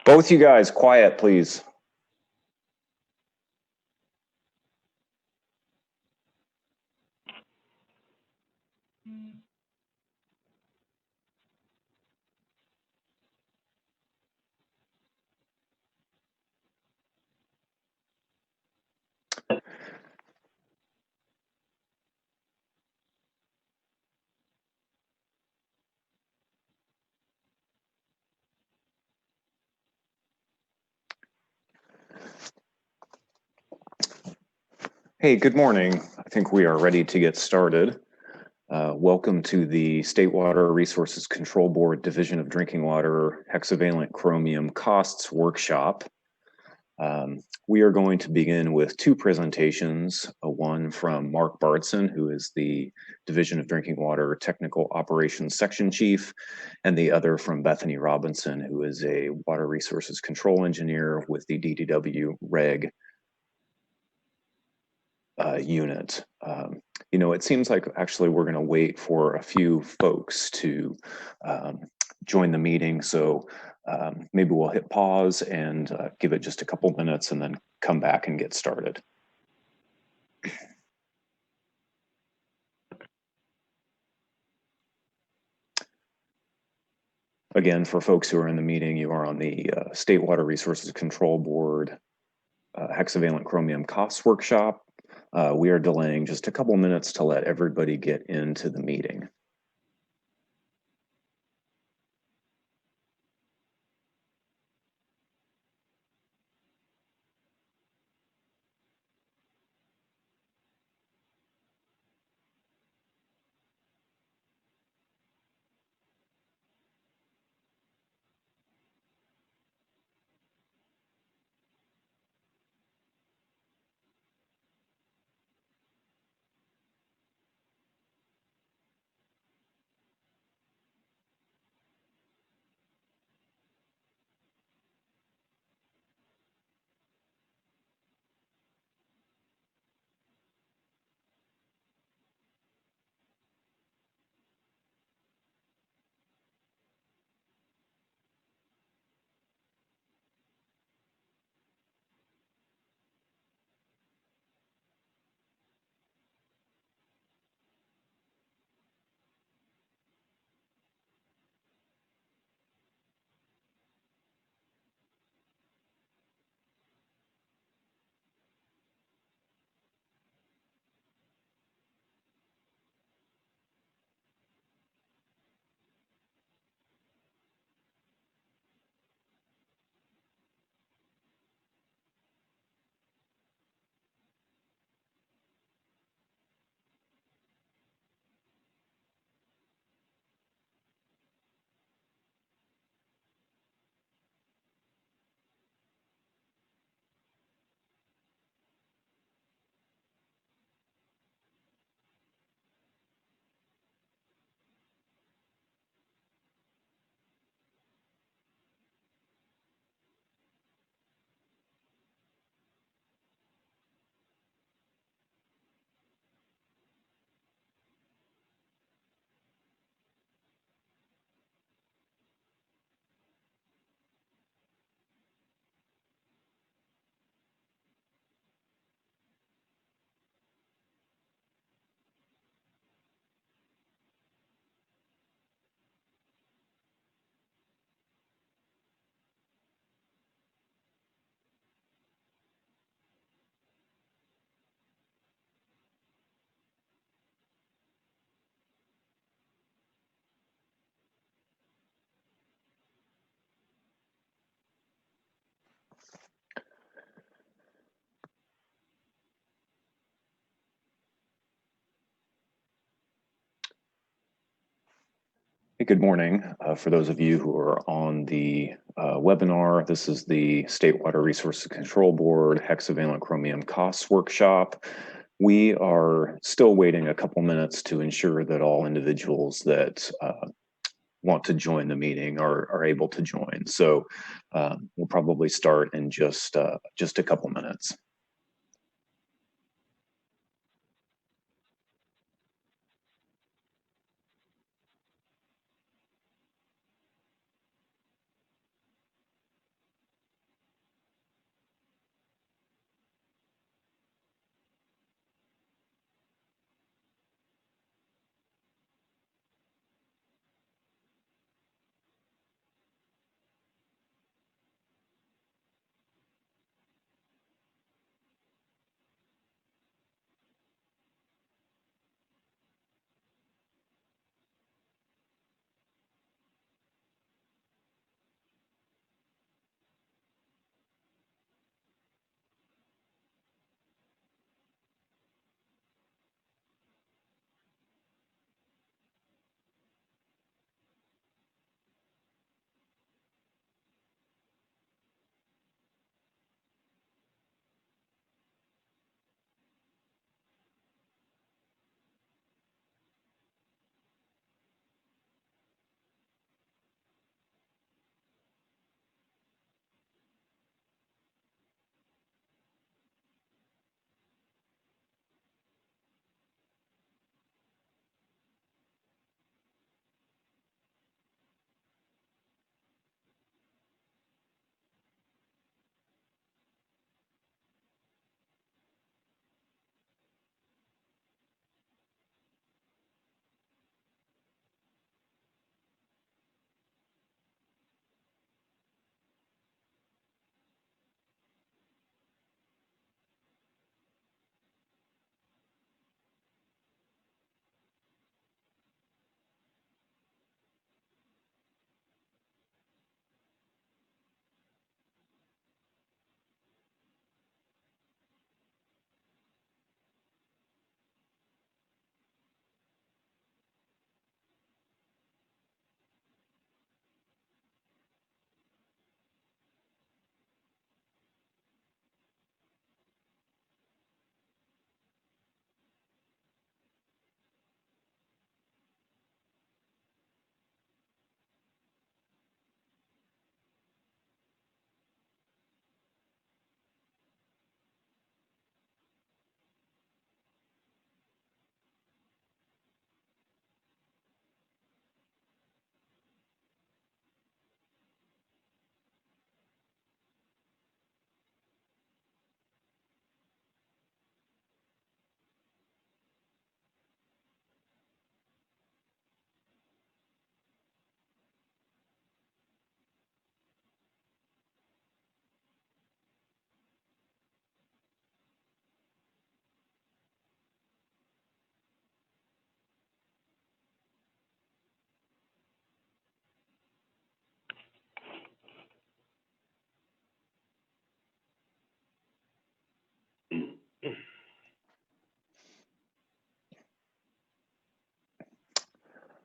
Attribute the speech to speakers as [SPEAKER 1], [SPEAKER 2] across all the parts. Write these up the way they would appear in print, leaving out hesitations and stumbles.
[SPEAKER 1] Both you guys, quiet, please. Hey, good morning. I think we are ready to get started. Welcome to the State Water Resources Control Board Division of Drinking Water Hexavalent Chromium Costs Workshop. We are going to begin with two presentations, one from Mark Bartson, who is the Division of Drinking Water Technical Operations Section Chief, and the other from Bethany Robinson, who is a Water Resources Control Engineer with the DDW Reg unit. You know, it seems like actually we're going to wait for a few folks to join the meeting, so maybe we'll hit pause and give it just a couple minutes and then come back and get started. Again, for folks who are in the meeting, you are on the State Water Resources Control Board Hexavalent Chromium Costs Workshop. We are delaying just a couple minutes to let everybody get into the meeting. Hey, good morning. For those of you who are on the webinar, this is the State Water Resources Control Board Hexavalent Chromium Costs Workshop. We are still waiting a couple minutes to ensure that all individuals that want to join the meeting are able to join. So we'll probably start in just a couple minutes.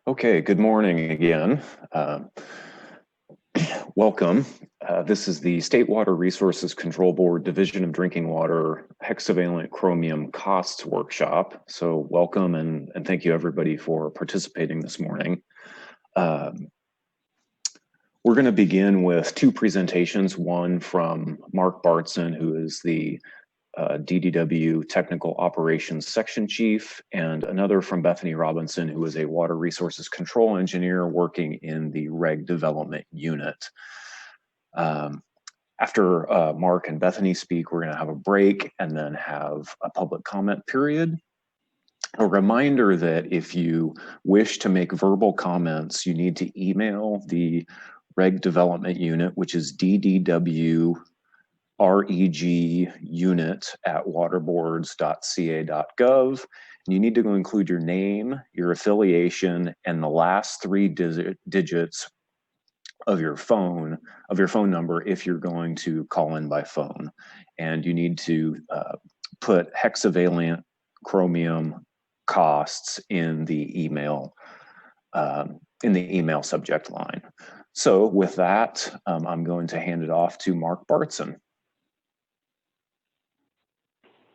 [SPEAKER 1] Okay, good morning again. Welcome. This is the State Water Resources Control Board Division of Drinking Water Hexavalent Chromium Costs Workshop. So welcome and thank you everybody for participating this morning. We're going to begin with two presentations, one from Mark Bartson, who is the DDW Technical Operations Section Chief, and another from Bethany Robinson, who is a Water Resources Control Engineer working in the Reg Development Unit. After Mark and Bethany speak, we're going to have a break and then have a public comment period. A reminder that if you wish to make verbal comments, you need to email the Reg Development Unit, which is ddwregunit@waterboards.ca.gov. And you need to include your name, your affiliation, and the last three digits of your phone number if you're going to call in by phone. And you need to put Hexavalent Chromium costs in the email subject line. So with that, I'm going to hand it off to Mark Bartson.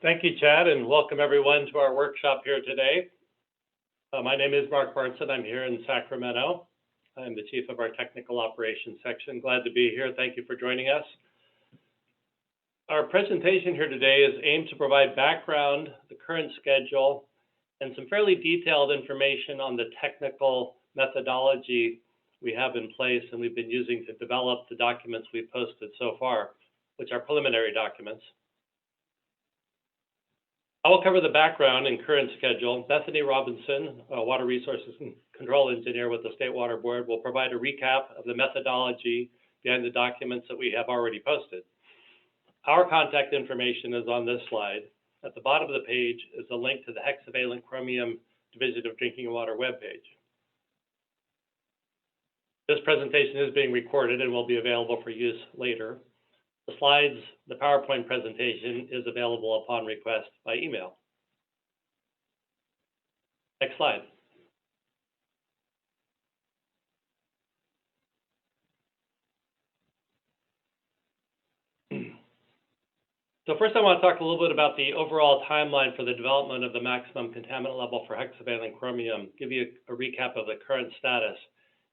[SPEAKER 2] Thank you, Chad, and welcome everyone to our workshop here today. My name is Mark Barnson. I'm here in Sacramento. I'm the Chief of our Technical Operations section. Glad to be here. Thank you for joining us. Our presentation here today is aimed to provide background, the current schedule, and some fairly detailed information on the technical methodology we have in place and we've been using to develop the documents we've posted so far, which are preliminary documents. I will cover the background and current schedule. Bethany Robinson, a Water Resources and Control Engineer with the State Water Board, will provide a recap of the methodology behind the documents that we have already posted. Our contact information is on this slide. At the bottom of the page is a link to the Hexavalent Chromium Division of Drinking Water webpage. This presentation is being recorded and will be available for use later. The slides, the PowerPoint presentation is available upon request by email. Next slide. So first I want to talk a little bit about the overall timeline for the development of the maximum contaminant level for hexavalent chromium, give you a recap of the current status.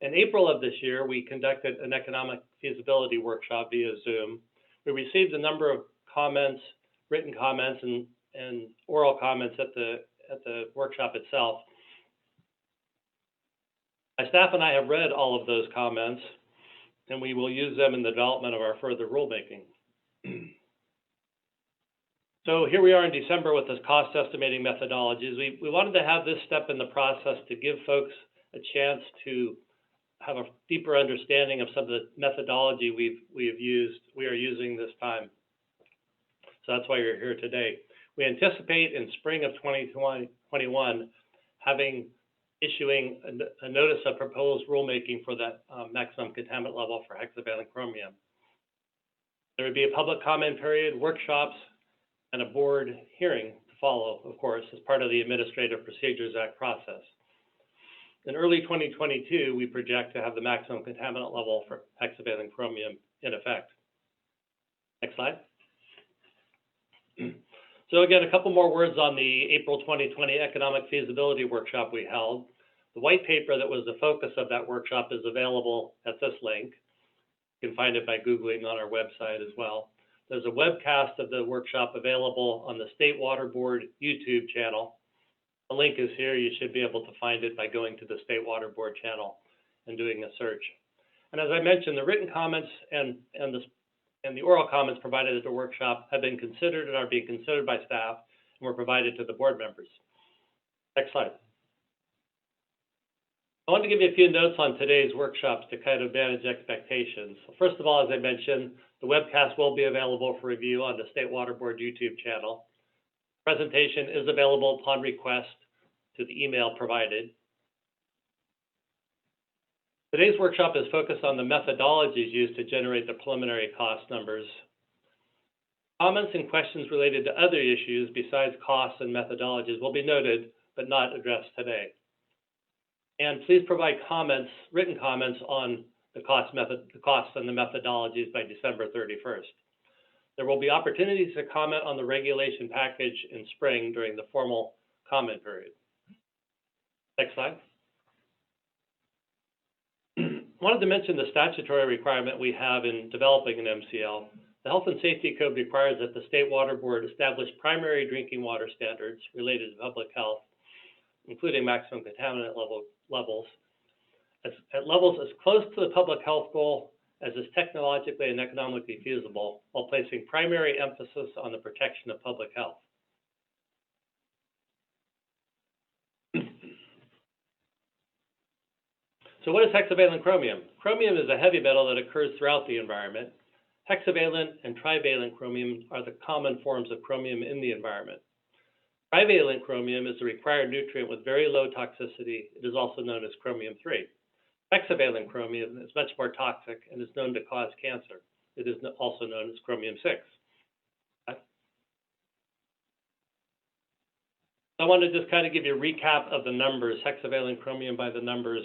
[SPEAKER 2] In April of this year, we conducted an economic feasibility workshop via Zoom. We received a number of comments, written comments and oral comments at the workshop itself. My staff and I have read all of those comments, and we will use them in the development of our further rulemaking. So here we are in December with this cost estimating methodologies. We wanted to have this step in the process to give folks a chance to have a deeper understanding of some of the methodology we are using this time. So that's why you're here today. We anticipate in spring of 2021 issuing a notice of proposed rulemaking for that maximum contaminant level for hexavalent chromium. There would be a public comment period, workshops, and a board hearing to follow, of course, as part of the Administrative Procedures Act process. In early 2022, we project to have the maximum contaminant level for hexavalent chromium in effect. Next slide. So again, a couple more words on the April 2020 Economic Feasibility Workshop we held. The white paper that was the focus of that workshop is available at this link. You can find it by Googling on our website as well. There's a webcast of the workshop available on the State Water Board YouTube channel. The link is here. You should be able to find it by going to the State Water Board channel and doing a search. And as I mentioned, the written comments and the oral comments provided at the workshop have been considered and are being considered by staff and were provided to the board members. Next slide. I want to give you a few notes on today's workshops to kind of manage expectations. First of all, as I mentioned, the webcast will be available for review on the State Water Board YouTube channel. The presentation is available upon request to the email provided. Today's workshop is focused on the methodologies used to generate the preliminary cost numbers. Comments and questions related to other issues besides costs and methodologies will be noted, but not addressed today. And please provide comments, written comments on the costs and the methodologies by December 31st. There will be opportunities to comment on the regulation package in spring during the formal comment period. Next slide. I wanted to mention the statutory requirement we have in developing an MCL. The Health and Safety Code requires that the State Water Board establish primary drinking water standards related to public health, including maximum contaminant levels, at levels as close to the public health goal as is technologically and economically feasible, while placing primary emphasis on the protection of public health. So what is hexavalent chromium? Chromium is a heavy metal that occurs throughout the environment. Hexavalent and trivalent chromium are the common forms of chromium in the environment. Trivalent chromium is a required nutrient with very low toxicity. It is also known as chromium-3. Hexavalent chromium is much more toxic and is known to cause cancer. It is also known as chromium-6. I want to just kind of give you a recap of the numbers, hexavalent chromium by the numbers.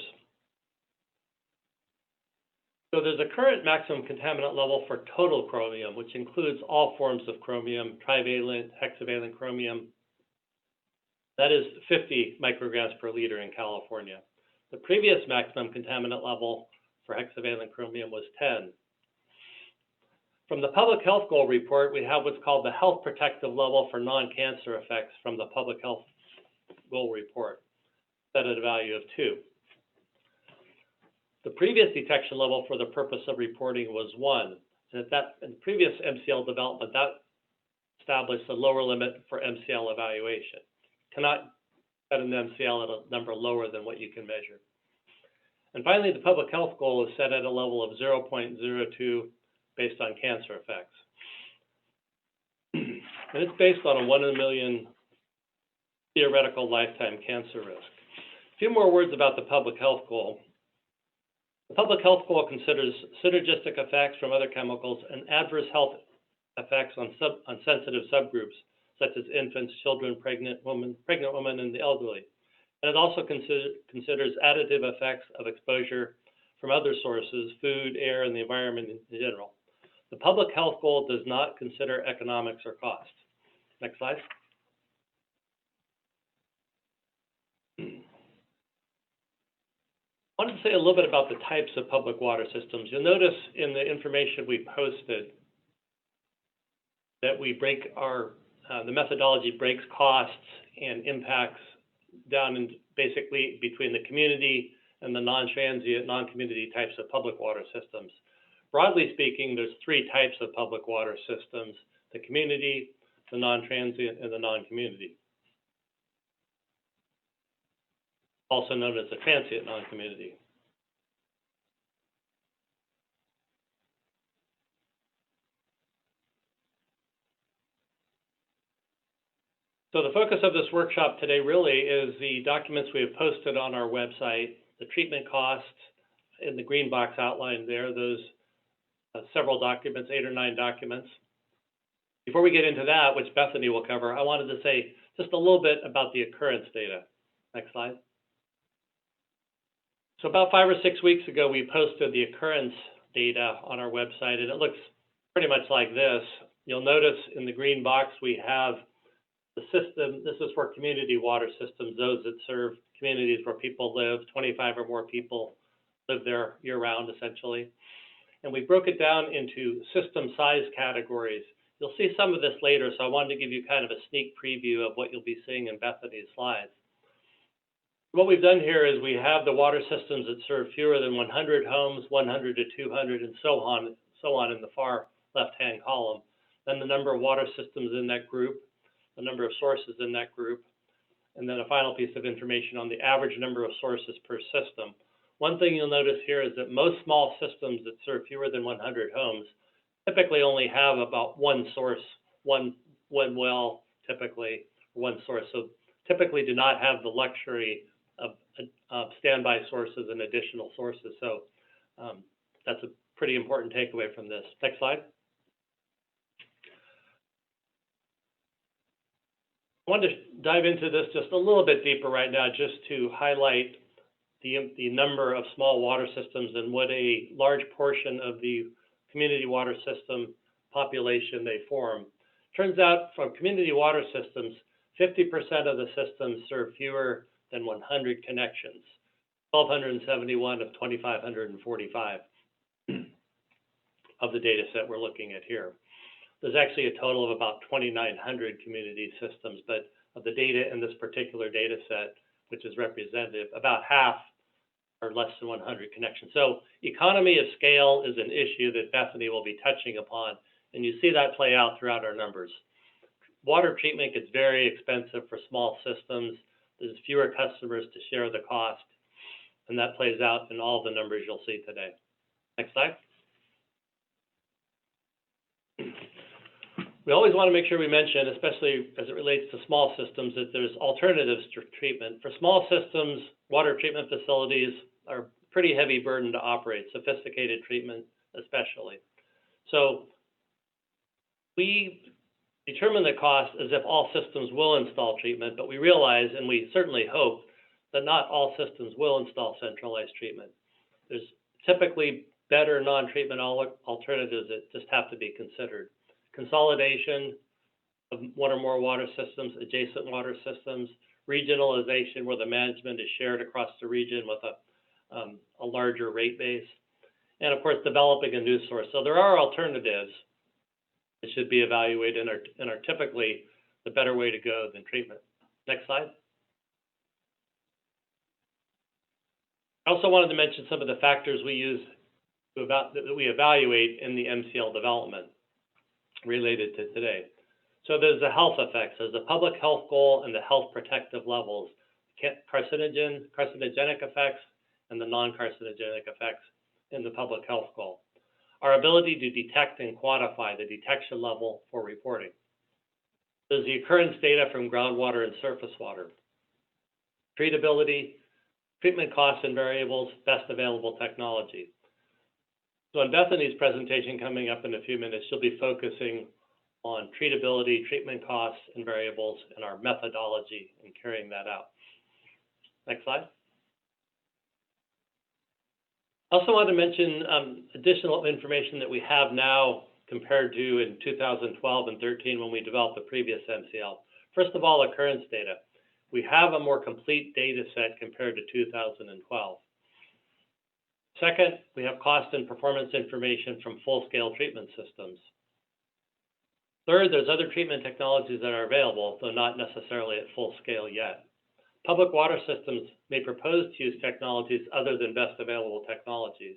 [SPEAKER 2] So there's a current maximum contaminant level for total chromium, which includes all forms of chromium, trivalent, hexavalent chromium. That is 50 micrograms per liter in California. The previous maximum contaminant level for hexavalent chromium was 10. From the public health goal report, we have what's called the health protective level for non-cancer effects from the public health goal report, set at a value of 2. The previous detection level for the purpose of reporting was 1. And in the previous MCL development, that established a lower limit for MCL evaluation. Cannot set an MCL at a number lower than what you can measure. And finally, the public health goal is set at a level of 0.02 based on cancer effects. And it's based on a 1 in a million theoretical lifetime cancer risk. A few more words about the public health goal. The public health goal considers synergistic effects from other chemicals and adverse health effects on sensitive subgroups, such as infants, children, pregnant women, and the elderly. And it also considers additive effects of exposure from other sources, food, air, and the environment in general. The public health goal does not consider economics or costs. Next slide. I wanted to say a little bit about the types of public water systems. You'll notice in the information we posted that we break the methodology breaks costs and impacts down in basically between the community and the non-transient, non-community types of public water systems. Broadly speaking, there's 3 types of public water systems: the community, the non-transient, and the non-community, also known as the transient non-community. So the focus of this workshop today really is the documents we have posted on our website, the treatment costs in the green box outlined there, those several documents, 8 or 9 documents. Before we get into that, which Bethany will cover, I wanted to say just a little bit about the occurrence data. Next slide. So about 5 or 6 weeks ago, we posted the occurrence data on our website, and it looks pretty much like this. You'll notice in the green box we have the system. This is for community water systems, those that serve communities where people live, 25 or more people live there year-round, essentially. And we broke it down into system size categories. You'll see some of this later, so I wanted to give you kind of a sneak preview of what you'll be seeing in Bethany's slides. What we've done here is we have the water systems that serve fewer than 100 homes, 100 to 200, and so on in the far left-hand column. Then the number of water systems in that group, the number of sources in that group, and then a final piece of information on the average number of sources per system. One thing you'll notice here is that most small systems that serve fewer than 100 homes typically only have about one source, one well, typically, one source. So typically do not have the luxury of standby sources and additional sources. So that's a pretty important takeaway from this. Next slide. I want to dive into this just a little bit deeper right now, just to highlight the number of small water systems and what a large portion of the community water system population they form. Turns out from community water systems, 50% of the systems serve fewer than 100 connections, 1,271 of 2,545 of the data set we're looking at here. There's actually a total of about 2,900 community systems, but of the data in this particular data set, which is representative, about half are less than 100 connections. So economy of scale is an issue that Bethany will be touching upon, and you see that play out throughout our numbers. Water treatment gets very expensive for small systems. There's fewer customers to share the cost, and that plays out in all the numbers you'll see today. Next slide. We always want to make sure we mention, especially as it relates to small systems, that there's alternatives to treatment. For small systems, water treatment facilities are a pretty heavy burden to operate, sophisticated treatment especially. So we determine the cost as if all systems will install treatment, but we realize, and we certainly hope, that not all systems will install centralized treatment. There's typically better non-treatment alternatives that just have to be considered. Consolidation of one or more water systems, adjacent water systems, regionalization where the management is shared across the region with a larger rate base, and of course developing a new source. So there are alternatives that should be evaluated and are typically the better way to go than treatment. Next slide. I also wanted to mention some of the factors we use that we evaluate in the MCL development related to today. So there's the health effects, there's the public health goal and the health protective levels, carcinogenic effects and the non-carcinogenic effects in the public health goal. Our ability to detect and quantify the detection level for reporting. There's the occurrence data from groundwater and surface water. Treatability, treatment costs and variables, best available technology. So in Bethany's presentation coming up in a few minutes, she'll be focusing on treatability, treatment costs and variables, and our methodology in carrying that out. Next slide. I also want to mention additional information that we have now compared to in 2012 and 13 when we developed the previous MCL. First of all, occurrence data. We have a more complete data set compared to 2012. Second, we have cost and performance information from full-scale treatment systems. Third, there's other treatment technologies that are available, though not necessarily at full scale yet. Public water systems may propose to use technologies other than best available technologies.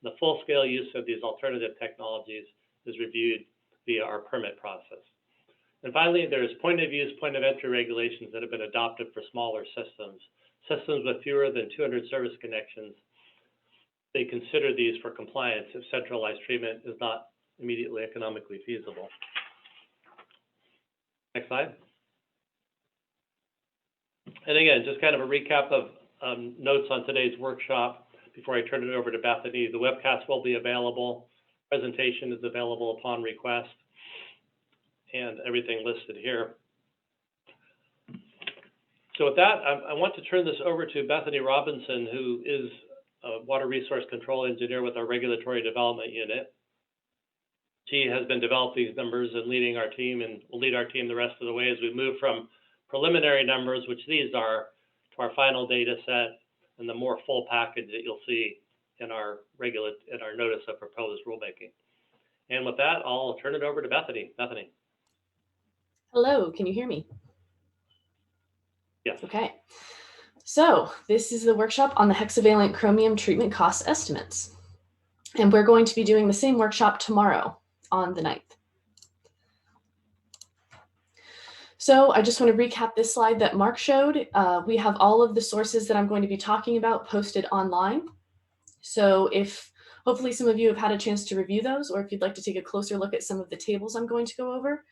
[SPEAKER 2] The full-scale use of these alternative technologies is reviewed via our permit process. And finally, there's point of use, point of entry regulations that have been adopted for smaller systems. Systems with fewer than 200 service connections, they consider these for compliance if centralized treatment is not immediately economically feasible. Next slide. And again, just kind of a recap of notes on today's workshop before I turn it over to Bethany. The webcast will be available. Presentation is available upon request, and everything listed here. So with that, I want to turn this over to Bethany Robinson, who is a water resource control engineer with our regulatory development unit. She has been developing these numbers and leading our team, and will lead our team the rest of the way as we move from preliminary numbers, which these are, to our final data set and the more full package that you'll see in our notice of proposed rulemaking. And with that, I'll turn it over to Bethany. Bethany.
[SPEAKER 3] Hello, can you hear me?
[SPEAKER 2] Yes.
[SPEAKER 3] Okay. So this is the workshop on the hexavalent chromium treatment cost estimates. And we're going to be doing the same workshop tomorrow on the 9th. So I just want to recap this slide that Mark showed. We have all of the sources that I'm going to be talking about posted online. So if hopefully some of you have had a chance to review those, or if you'd like to take a closer look at some of the tables I'm going to go over,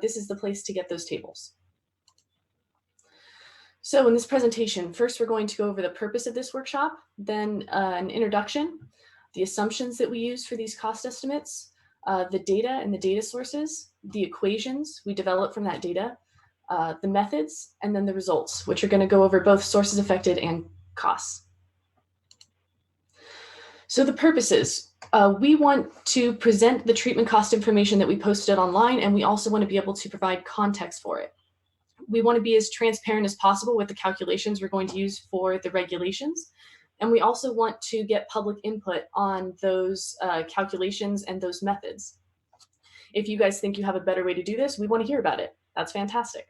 [SPEAKER 3] this is the place to get those tables. So in this presentation, first we're going to go over the purpose of this workshop, then an introduction, the assumptions that we use for these cost estimates, the data and the data sources, the equations we develop from that data, the methods, and then the results, which are going to go over both sources affected and costs. So the purposes, we want to present the treatment cost information that we posted online, and we also want to be able to provide context for it. We want to be as transparent as possible with the calculations we're going to use for the regulations. And we also want to get public input on those calculations and those methods. If you guys think you have a better way to do this, we want to hear about it. That's fantastic.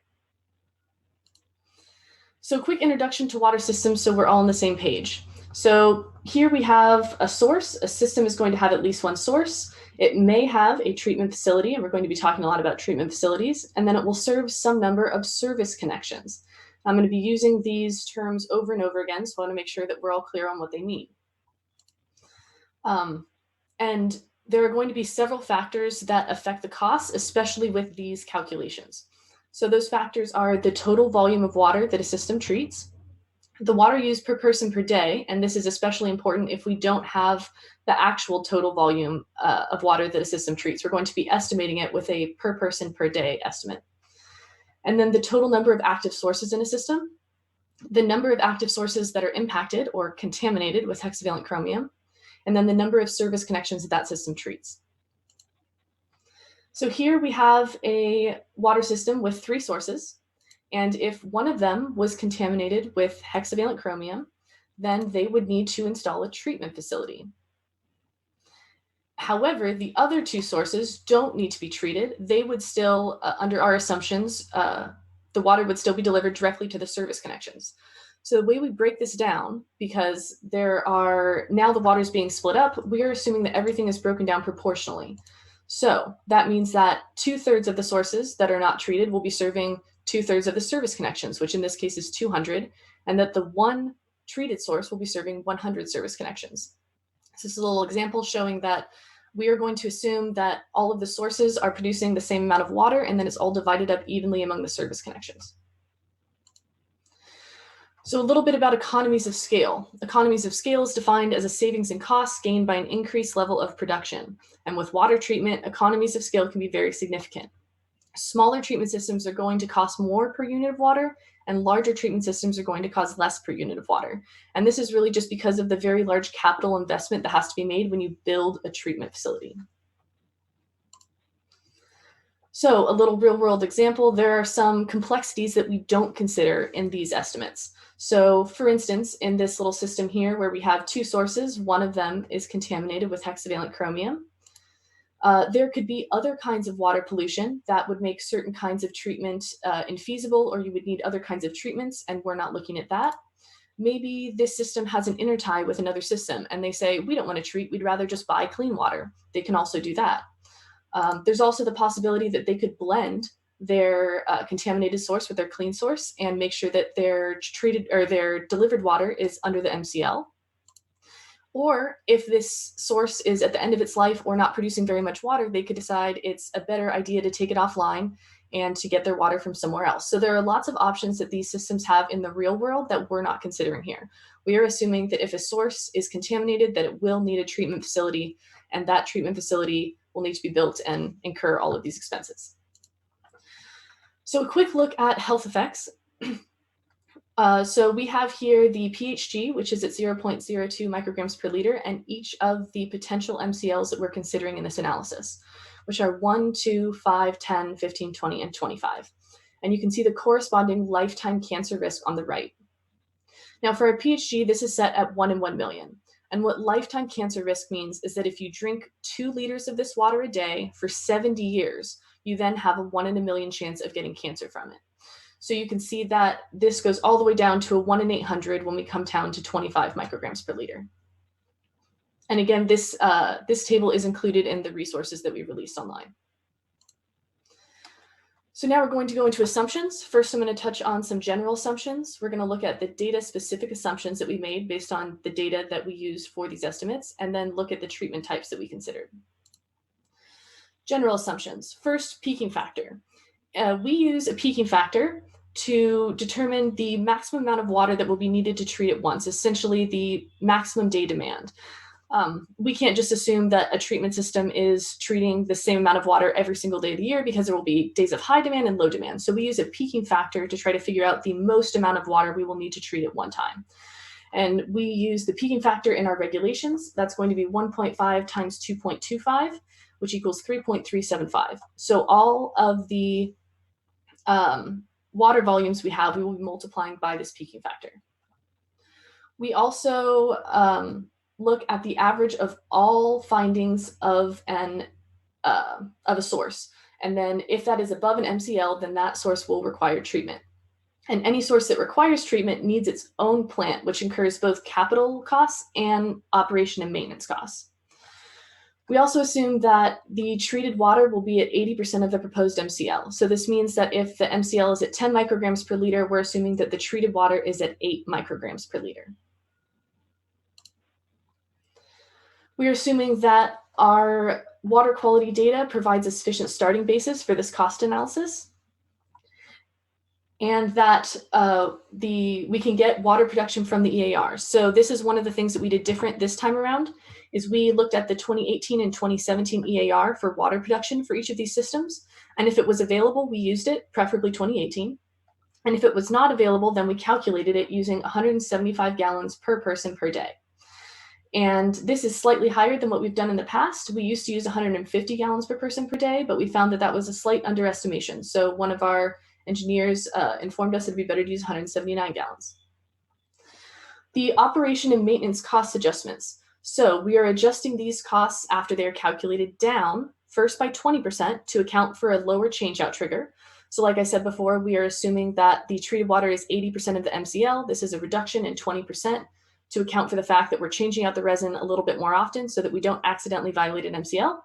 [SPEAKER 3] So quick introduction to water systems so we're all on the same page. So here we have a source. A system is going to have at least one source. It may have a treatment facility, and we're going to be talking a lot about treatment facilities, and then it will serve some number of service connections. I'm going to be using these terms over and over again, so I want to make sure that we're all clear on what they mean. And there are going to be several factors that affect the costs, especially with these calculations. So those factors are the total volume of water that a system treats, the water used per person per day, and this is especially important if we don't have the actual total volume of water that a system treats. We're going to be estimating it with a per person per day estimate. And then the total number of active sources in a system, the number of active sources that are impacted or contaminated with hexavalent chromium, and then the number of service connections that system treats. So here we have a water system with 3 sources, and if one of them was contaminated with hexavalent chromium, then they would need to install a treatment facility. However, the other 2 sources don't need to be treated. They would still, under our assumptions, the water would still be delivered directly to the service connections. So the way we break this down, because now the water is being split up, we are assuming that everything is broken down proportionally. So that means that 2/3 of the sources that are not treated will be serving 2/3 of the service connections, which in this case is 200, and that the one treated source will be serving 100 service connections. So this is a little example showing that we are going to assume that all of the sources are producing the same amount of water, and then it's all divided up evenly among the service connections. So a little bit about economies of scale. Economies of scale is defined as a savings in costs gained by an increased level of production. And with water treatment, economies of scale can be very significant. Smaller treatment systems are going to cost more per unit of water, and larger treatment systems are going to cost less per unit of water. And this is really just because of the very large capital investment that has to be made when you build a treatment facility. So a little real-world example, there are some complexities that we don't consider in these estimates. So for instance, in this little system here where we have 2 sources, one of them is contaminated with hexavalent chromium. There could be other kinds of water pollution that would make certain kinds of treatment infeasible, or you would need other kinds of treatments, and we're not looking at that. Maybe this system has an intertie with another system, and they say, we don't want to treat, we'd rather just buy clean water. They can also do that. There's also the possibility that they could blend their contaminated source with their clean source and make sure that their treated or their delivered water is under the MCL. Or if this source is at the end of its life or not producing very much water, they could decide it's a better idea to take it offline and to get their water from somewhere else. So there are lots of options that these systems have in the real world that we're not considering here. We are assuming that if a source is contaminated, that it will need a treatment facility, and that treatment facility will need to be built and incur all of these expenses. So a quick look at health effects. So we have here the pHG, which is at 0.02 micrograms per liter, and each of the potential MCLs that we're considering in this analysis, which are 1, 2, 5, 10, 15, 20, and 25. And you can see the corresponding lifetime cancer risk on the right. Now for our pHG, this is set at 1 in 1 million. And what lifetime cancer risk means is that if you drink 2 liters of this water a day for 70 years, you then have a 1 in a million chance of getting cancer from it. So you can see that this goes all the way down to a 1 in 800 when we come down to 25 micrograms per liter. And again, this table is included in the resources that we released online. So now we're going to go into assumptions. First, I'm going to touch on some general assumptions. We're going to look at the data-specific assumptions that we made based on the data that we used for these estimates, and then look at the treatment types that we considered. General assumptions. First, peaking factor. We use a peaking factor to determine the maximum amount of water that will be needed to treat at once, essentially the maximum day demand. We can't just assume that a treatment system is treating the same amount of water every single day of the year, because there will be days of high demand and low demand. So we use a peaking factor to try to figure out the most amount of water we will need to treat at one time. And we use the peaking factor in our regulations. That's going to be 1.5 times 2.25, which equals 3.375. So all of the water volumes we have, we will be multiplying by this peaking factor. We also look at the average of all findings of a source. And then if that is above an MCL, then that source will require treatment. And any source that requires treatment needs its own plant, which incurs both capital costs and operation and maintenance costs. We also assume that the treated water will be at 80% of the proposed MCL. So this means that if the MCL is at 10 micrograms per liter, we're assuming that the treated water is at 8 micrograms per liter. We're assuming that our water quality data provides a sufficient starting basis for this cost analysis, and that we can get water production from the EAR. So this is one of the things that we did different this time around, is we looked at the 2018 and 2017 EAR for water production for each of these systems. And if it was available, we used it, preferably 2018. And if it was not available, then we calculated it using 175 gallons per person per day. And this is slightly higher than what we've done in the past. We used to use 150 gallons per person per day, but we found that that was a slight underestimation. So one of our engineers informed us it'd be better to use 179 gallons. The operation and maintenance cost adjustments. So we are adjusting these costs after they are calculated down, first by 20% to account for a lower changeout trigger. So like I said before, we are assuming that the treated water is 80% of the MCL. This is a reduction in 20% to account for the fact that we're changing out the resin a little bit more often so that we don't accidentally violate an MCL.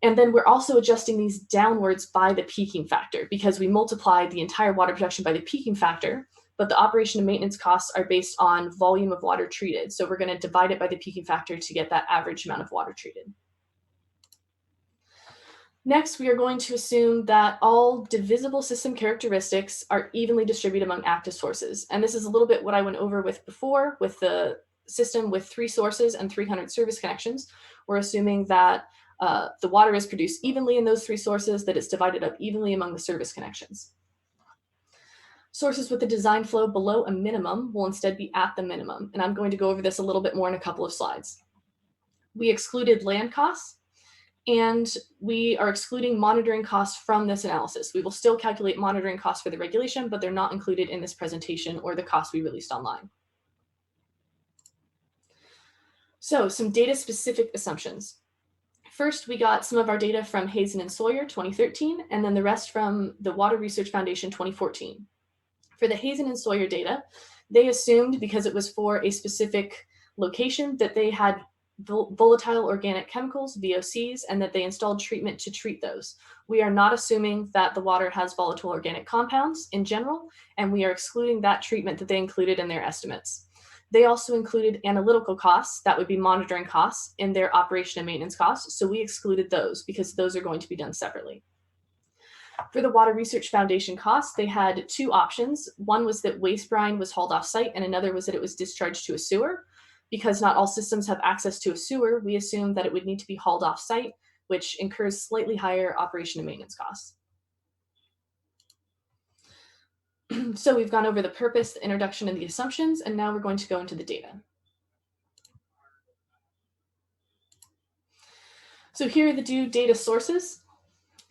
[SPEAKER 3] And then we're also adjusting these downwards by the peaking factor because we multiply the entire water production by the peaking factor, but the operation and maintenance costs are based on volume of water treated. So we're going to divide it by the peaking factor to get that average amount of water treated. Next, we are going to assume that all divisible system characteristics are evenly distributed among active sources. And this is a little bit what I went over with before with the system with 3 sources and 300 service connections. We're assuming that the water is produced evenly in those 3 sources, that it's divided up evenly among the service connections. Sources with a design flow below a minimum will instead be at the minimum. And I'm going to go over this a little bit more in a couple of slides. We excluded land costs, and we are excluding monitoring costs from this analysis. We will still calculate monitoring costs for the regulation, but they're not included in this presentation or the costs we released online. So some data-specific assumptions. First, we got some of our data from Hazen and Sawyer 2013, and then the rest from the Water Research Foundation 2014. For the Hazen and Sawyer data, they assumed because it was for a specific location that they had volatile organic chemicals, VOCs, and that they installed treatment to treat those. We are not assuming that the water has volatile organic compounds in general, and we are excluding that treatment that they included in their estimates. They also included analytical costs, that would be monitoring costs, in their operation and maintenance costs, so we excluded those because those are going to be done separately. For the Water Research Foundation costs, they had 2 options. One was that waste brine was hauled off site, and another was that it was discharged to a sewer. Because not all systems have access to a sewer, we assume that it would need to be hauled off site, which incurs slightly higher operation and maintenance costs. So we've gone over the purpose, the introduction, and the assumptions, and now we're going to go into the data. So here are the 2 data sources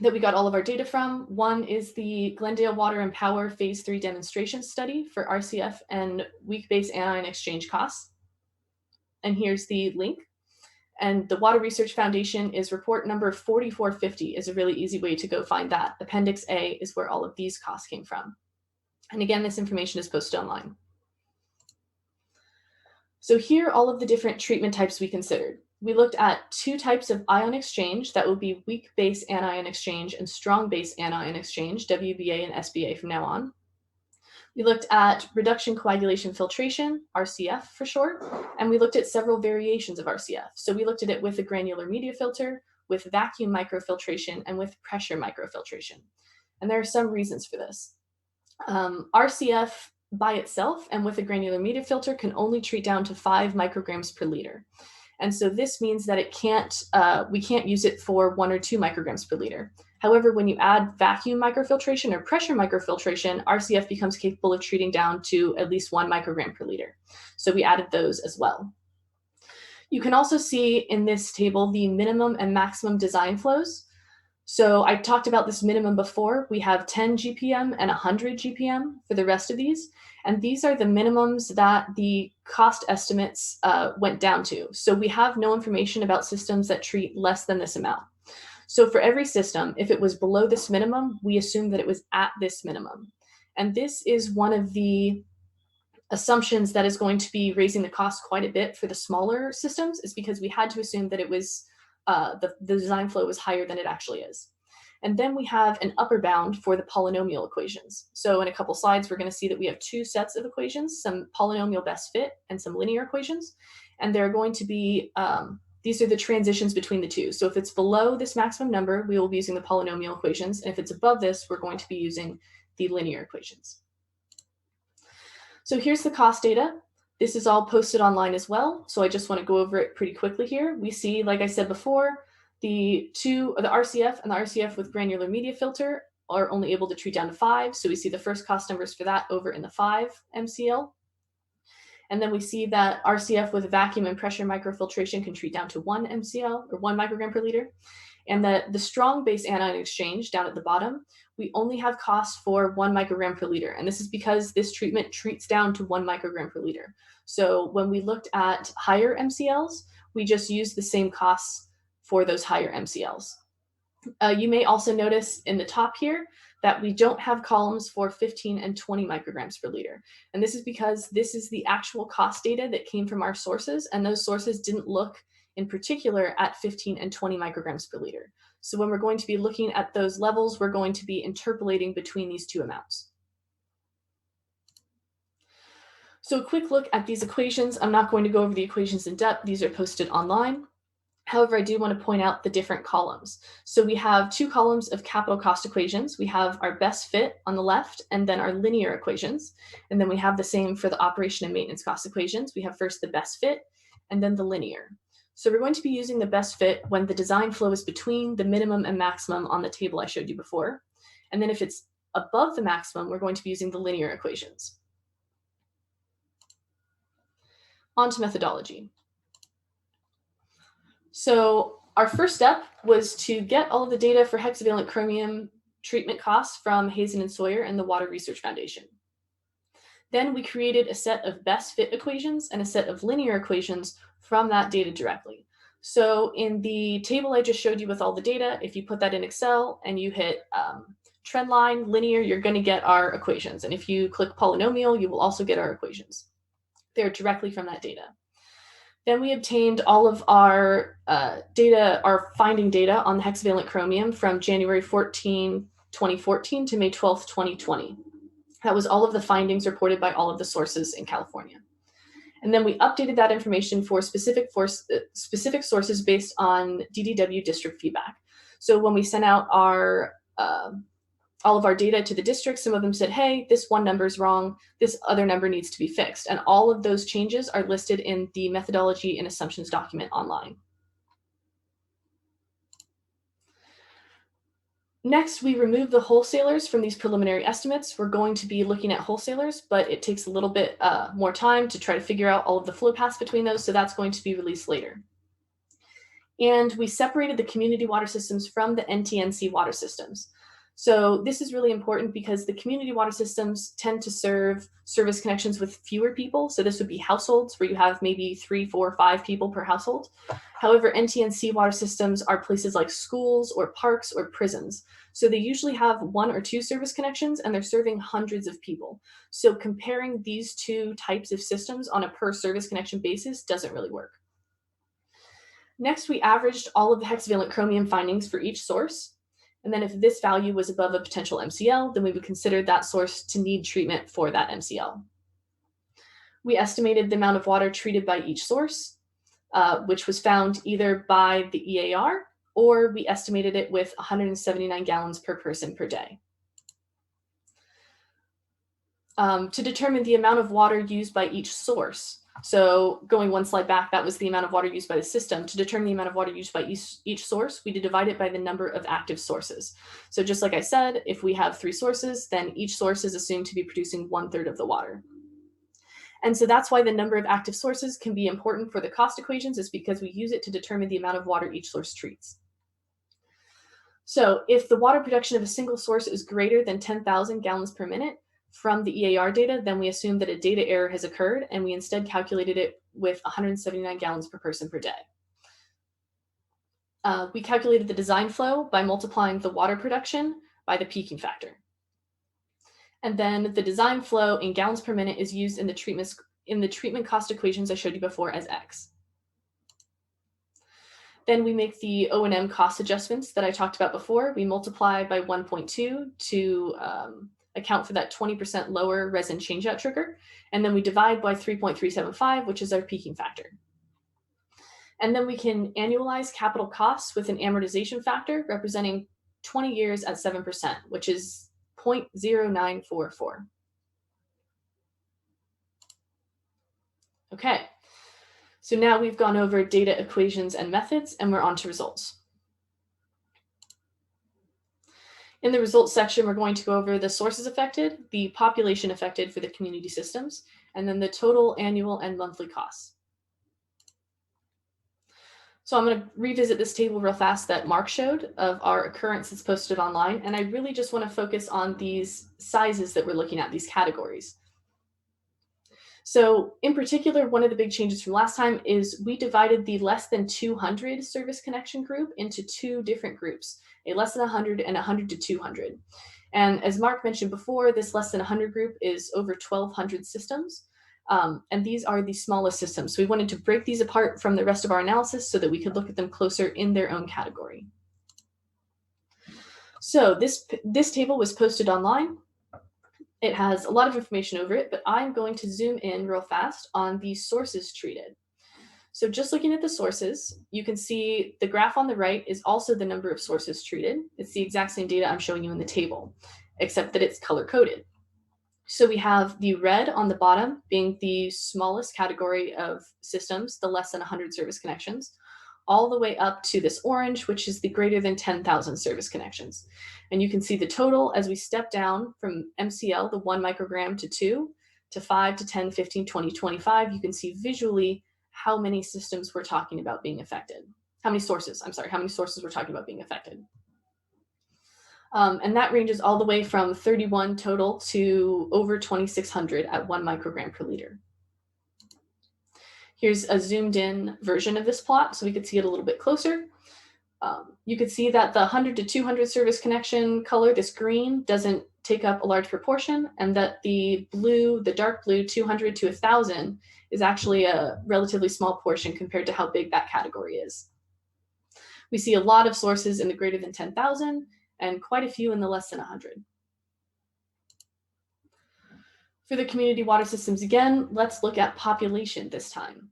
[SPEAKER 3] that we got all of our data from. One is the Glendale Water and Power Phase 3 demonstration study for RCF and weak-base anion exchange costs. And here's the link. And the Water Research Foundation is report number 4450 is a really easy way to go find that. Appendix A is where all of these costs came from. And again, this information is posted online. So here are all of the different treatment types we considered. We looked at 2 types of ion exchange, that would be weak base anion exchange and strong base anion exchange, WBA and SBA from now on. We looked at reduction coagulation filtration, RCF for short, and we looked at several variations of RCF. So we looked at it with a granular media filter, with vacuum microfiltration, and with pressure microfiltration. And there are some reasons for this. RCF by itself and with a granular media filter can only treat down to 5 micrograms per liter. And so this means that we can't use it for 1 or 2 micrograms per liter. However, when you add vacuum microfiltration or pressure microfiltration, RCF becomes capable of treating down to at least 1 microgram per liter. So we added those as well. You can also see in this table the minimum and maximum design flows. So I talked about this minimum before. We have 10 GPM and 100 GPM for the rest of these. And these are the minimums that the cost estimates went down to. So we have no information about systems that treat less than this amount. So for every system, if it was below this minimum, we assume that it was at this minimum. And this is one of the assumptions that is going to be raising the cost quite a bit for the smaller systems, is because we had to assume that it was the design flow was higher than it actually is. And then we have an upper bound for the polynomial equations. So in a couple slides, we're going to see that we have 2 sets of equations, some polynomial best fit and some linear equations. And they're going to be, these are the transitions between the 2. So if it's below this maximum number, we will be using the polynomial equations. And if it's above this, we're going to be using the linear equations. So here's the cost data. This is all posted online as well. So I just want to go over it pretty quickly here. We see, like I said before, the RCF and the RCF with granular media filter are only able to treat down to 5. So we see the first cost numbers for that over in the 5 MCL. And then we see that RCF with vacuum and pressure microfiltration can treat down to 1 MCL or 1 microgram per liter. And that the strong base anion exchange down at the bottom, we only have costs for 1 microgram per liter. And this is because this treatment treats down to 1 microgram per liter. So when we looked at higher MCLs, we just used the same costs for those higher MCLs. You may also notice in the top here that we don't have columns for 15 and 20 micrograms per liter. And this is because this is the actual cost data that came from our sources, and those sources didn't look in particular at 15 and 20 micrograms per liter. So when we're going to be looking at those levels, we're going to be interpolating between these two amounts. So a quick look at these equations. I'm not going to go over the equations in depth. These are posted online. However, I do want to point out the different columns. So we have two columns of capital cost equations. We have our best fit on the left, and then our linear equations. And then we have the same for the operation and maintenance cost equations. We have first the best fit, and then the linear. So we're going to be using the best fit when the design flow is between the minimum and maximum on the table I showed you before. And then if it's above the maximum, we're going to be using the linear equations. On to methodology. So our first step was to get all of the data for hexavalent chromium treatment costs from Hazen and Sawyer and the Water Research Foundation. Then we created a set of best fit equations and a set of linear equations from that data directly. So in the table I just showed you with all the data, if you put that in Excel and you hit trend line, linear, you're going to get our equations. And if you click polynomial, you will also get our equations. They're directly from that data. Then we obtained all of our data, our finding data on the hexavalent chromium from January 14, 2014 to May 12, 2020. That was all of the findings reported by all of the sources in California. And then we updated that information for specific sources based on DDW district feedback. So when we sent out our all of our data to the district, some of them said, hey, this one number is wrong, this other number needs to be fixed. And all of those changes are listed in the methodology and assumptions document online. Next, we remove the wholesalers from these preliminary estimates. We're going to be looking at wholesalers, but it takes a little bit more time to try to figure out all of the flow paths between those, so that's going to be released later. And we separated the community water systems from the NTNC water systems. So this is really important because the community water systems tend to serve service connections with fewer people. So this would be households where you have maybe 3, 4, 5 people per household. However, NTNC water systems are places like schools or parks or prisons. So they usually have 1 or 2 service connections and they're serving hundreds of people. So comparing these two types of systems on a per service connection basis doesn't really work. Next, we averaged all of the hexavalent chromium findings for each source. And then if this value was above a potential MCL, then we would consider that source to need treatment for that MCL. We estimated the amount of water treated by each source, which was found either by the EAR or we estimated it with 179 gallons per person per day. To determine the amount of water used by each source, so going one slide back, that was the amount of water used by the system. To determine the amount of water used by each source, we divide it by the number of active sources. So just like I said, if we have 3 sources, then each source is assumed to be producing 1/3 of the water. And so that's why the number of active sources can be important for the cost equations, is because we use it to determine the amount of water each source treats. So if the water production of a single source is greater than 10,000 gallons per minute, from the EAR data, then we assume that a data error has occurred, and we instead calculated it with 179 gallons per person per day. We calculated the design flow by multiplying the water production by the peaking factor. And then the design flow in gallons per minute is used in the treatment cost equations I showed you before as X. Then we make the O&M cost adjustments that I talked about before. We multiply by 1.2 to account for that 20% lower resin changeout trigger. And then we divide by 3.375, which is our peaking factor. And then we can annualize capital costs with an amortization factor representing 20 years at 7%, which is 0.0944. Okay, so now we've gone over data, equations, and methods, and we're on to results. In the results section, we're going to go over the sources affected, the population affected for the community systems, and then the total annual and monthly costs. So I'm going to revisit this table real fast that Mark showed of our occurrence that's posted online. And I really just want to focus on these sizes that we're looking at, these categories. So in particular, one of the big changes from last time is we divided the less than 200 service connection group into two different groups, a less than 100 and 100 to 200. And as Mark mentioned before, this less than 100 group is over 1,200 systems. And these are the smallest systems. So we wanted to break these apart from the rest of our analysis so that we could look at them closer in their own category. So this table was posted online. It has a lot of information over it, but I'm going to zoom in real fast on the sources treated. So just looking at the sources, you can see the graph on the right is also the number of sources treated. It's the exact same data I'm showing you in the table, except that it's color-coded. So we have the red on the bottom being the smallest category of systems, the less than 100 service connections, all the way up to this orange, which is the greater than 10,000 service connections. And you can see the total as we step down from MCL, the 1 microgram to 2, to 5 to 10, 15, 20, 25. You can see visually how many systems we're talking about being affected. How many sources we're talking about being affected. And that ranges all the way from 31 total to over 2,600 at 1 microgram per liter. Here's a zoomed in version of this plot so we could see it a little bit closer. You could see that the 100 to 200 service connection color, this green, doesn't take up a large proportion, and that the blue, the dark blue, 200 to 1,000 is actually a relatively small portion compared to how big that category is. We see a lot of sources in the greater than 10,000 and quite a few in the less than 100. For the community water systems again, let's look at population this time.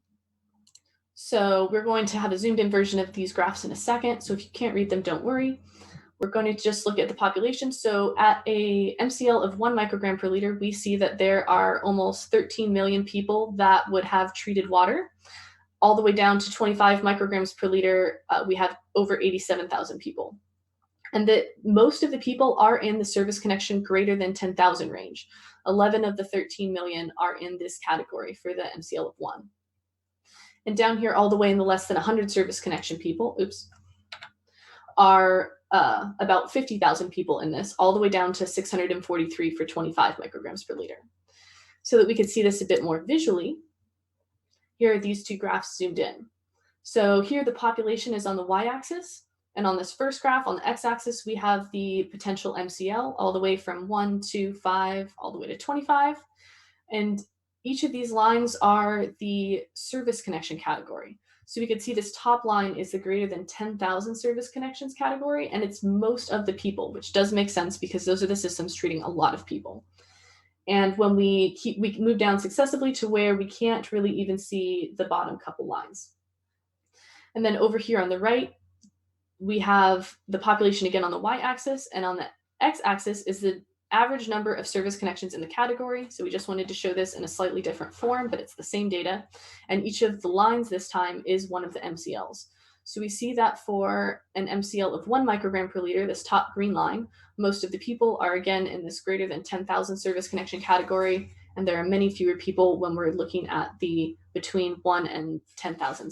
[SPEAKER 3] So we're going to have a zoomed in version of these graphs in a second. So if you can't read them, don't worry. We're going to just look at the population. So at a MCL of 1 microgram per liter, we see that there are almost 13 million people that would have treated water. All the way down to 25 micrograms per liter, we have over 87,000 people. And that most of the people are in the service connection greater than 10,000 range. 11 of the 13 million are in this category for the MCL of 1. And down here, all the way in the less than 100 service connection people, are about 50,000 people in this, all the way down to 643 for 25 micrograms per liter. So that we could see this a bit more visually, here are these two graphs zoomed in. So here the population is on the y-axis, and on this first graph, on the x-axis, we have the potential MCL all the way from 1 to 5, all the way to 25. And each of these lines are the service connection category. So we could see this top line is the greater than 10,000 service connections category, and it's most of the people, which does make sense because those are the systems treating a lot of people. And when we move down successively to where we can't really even see the bottom couple lines. And then over here on the right, we have the population again on the y-axis, and on the x-axis is the average number of service connections in the category. So we just wanted to show this in a slightly different form, but it's the same data. And each of the lines this time is one of the MCLs. So we see that for an MCL of 1 microgram per liter, this top green line, most of the people are again in this greater than 10,000 service connection category. And there are many fewer people when we're looking at the between 1 and 10,000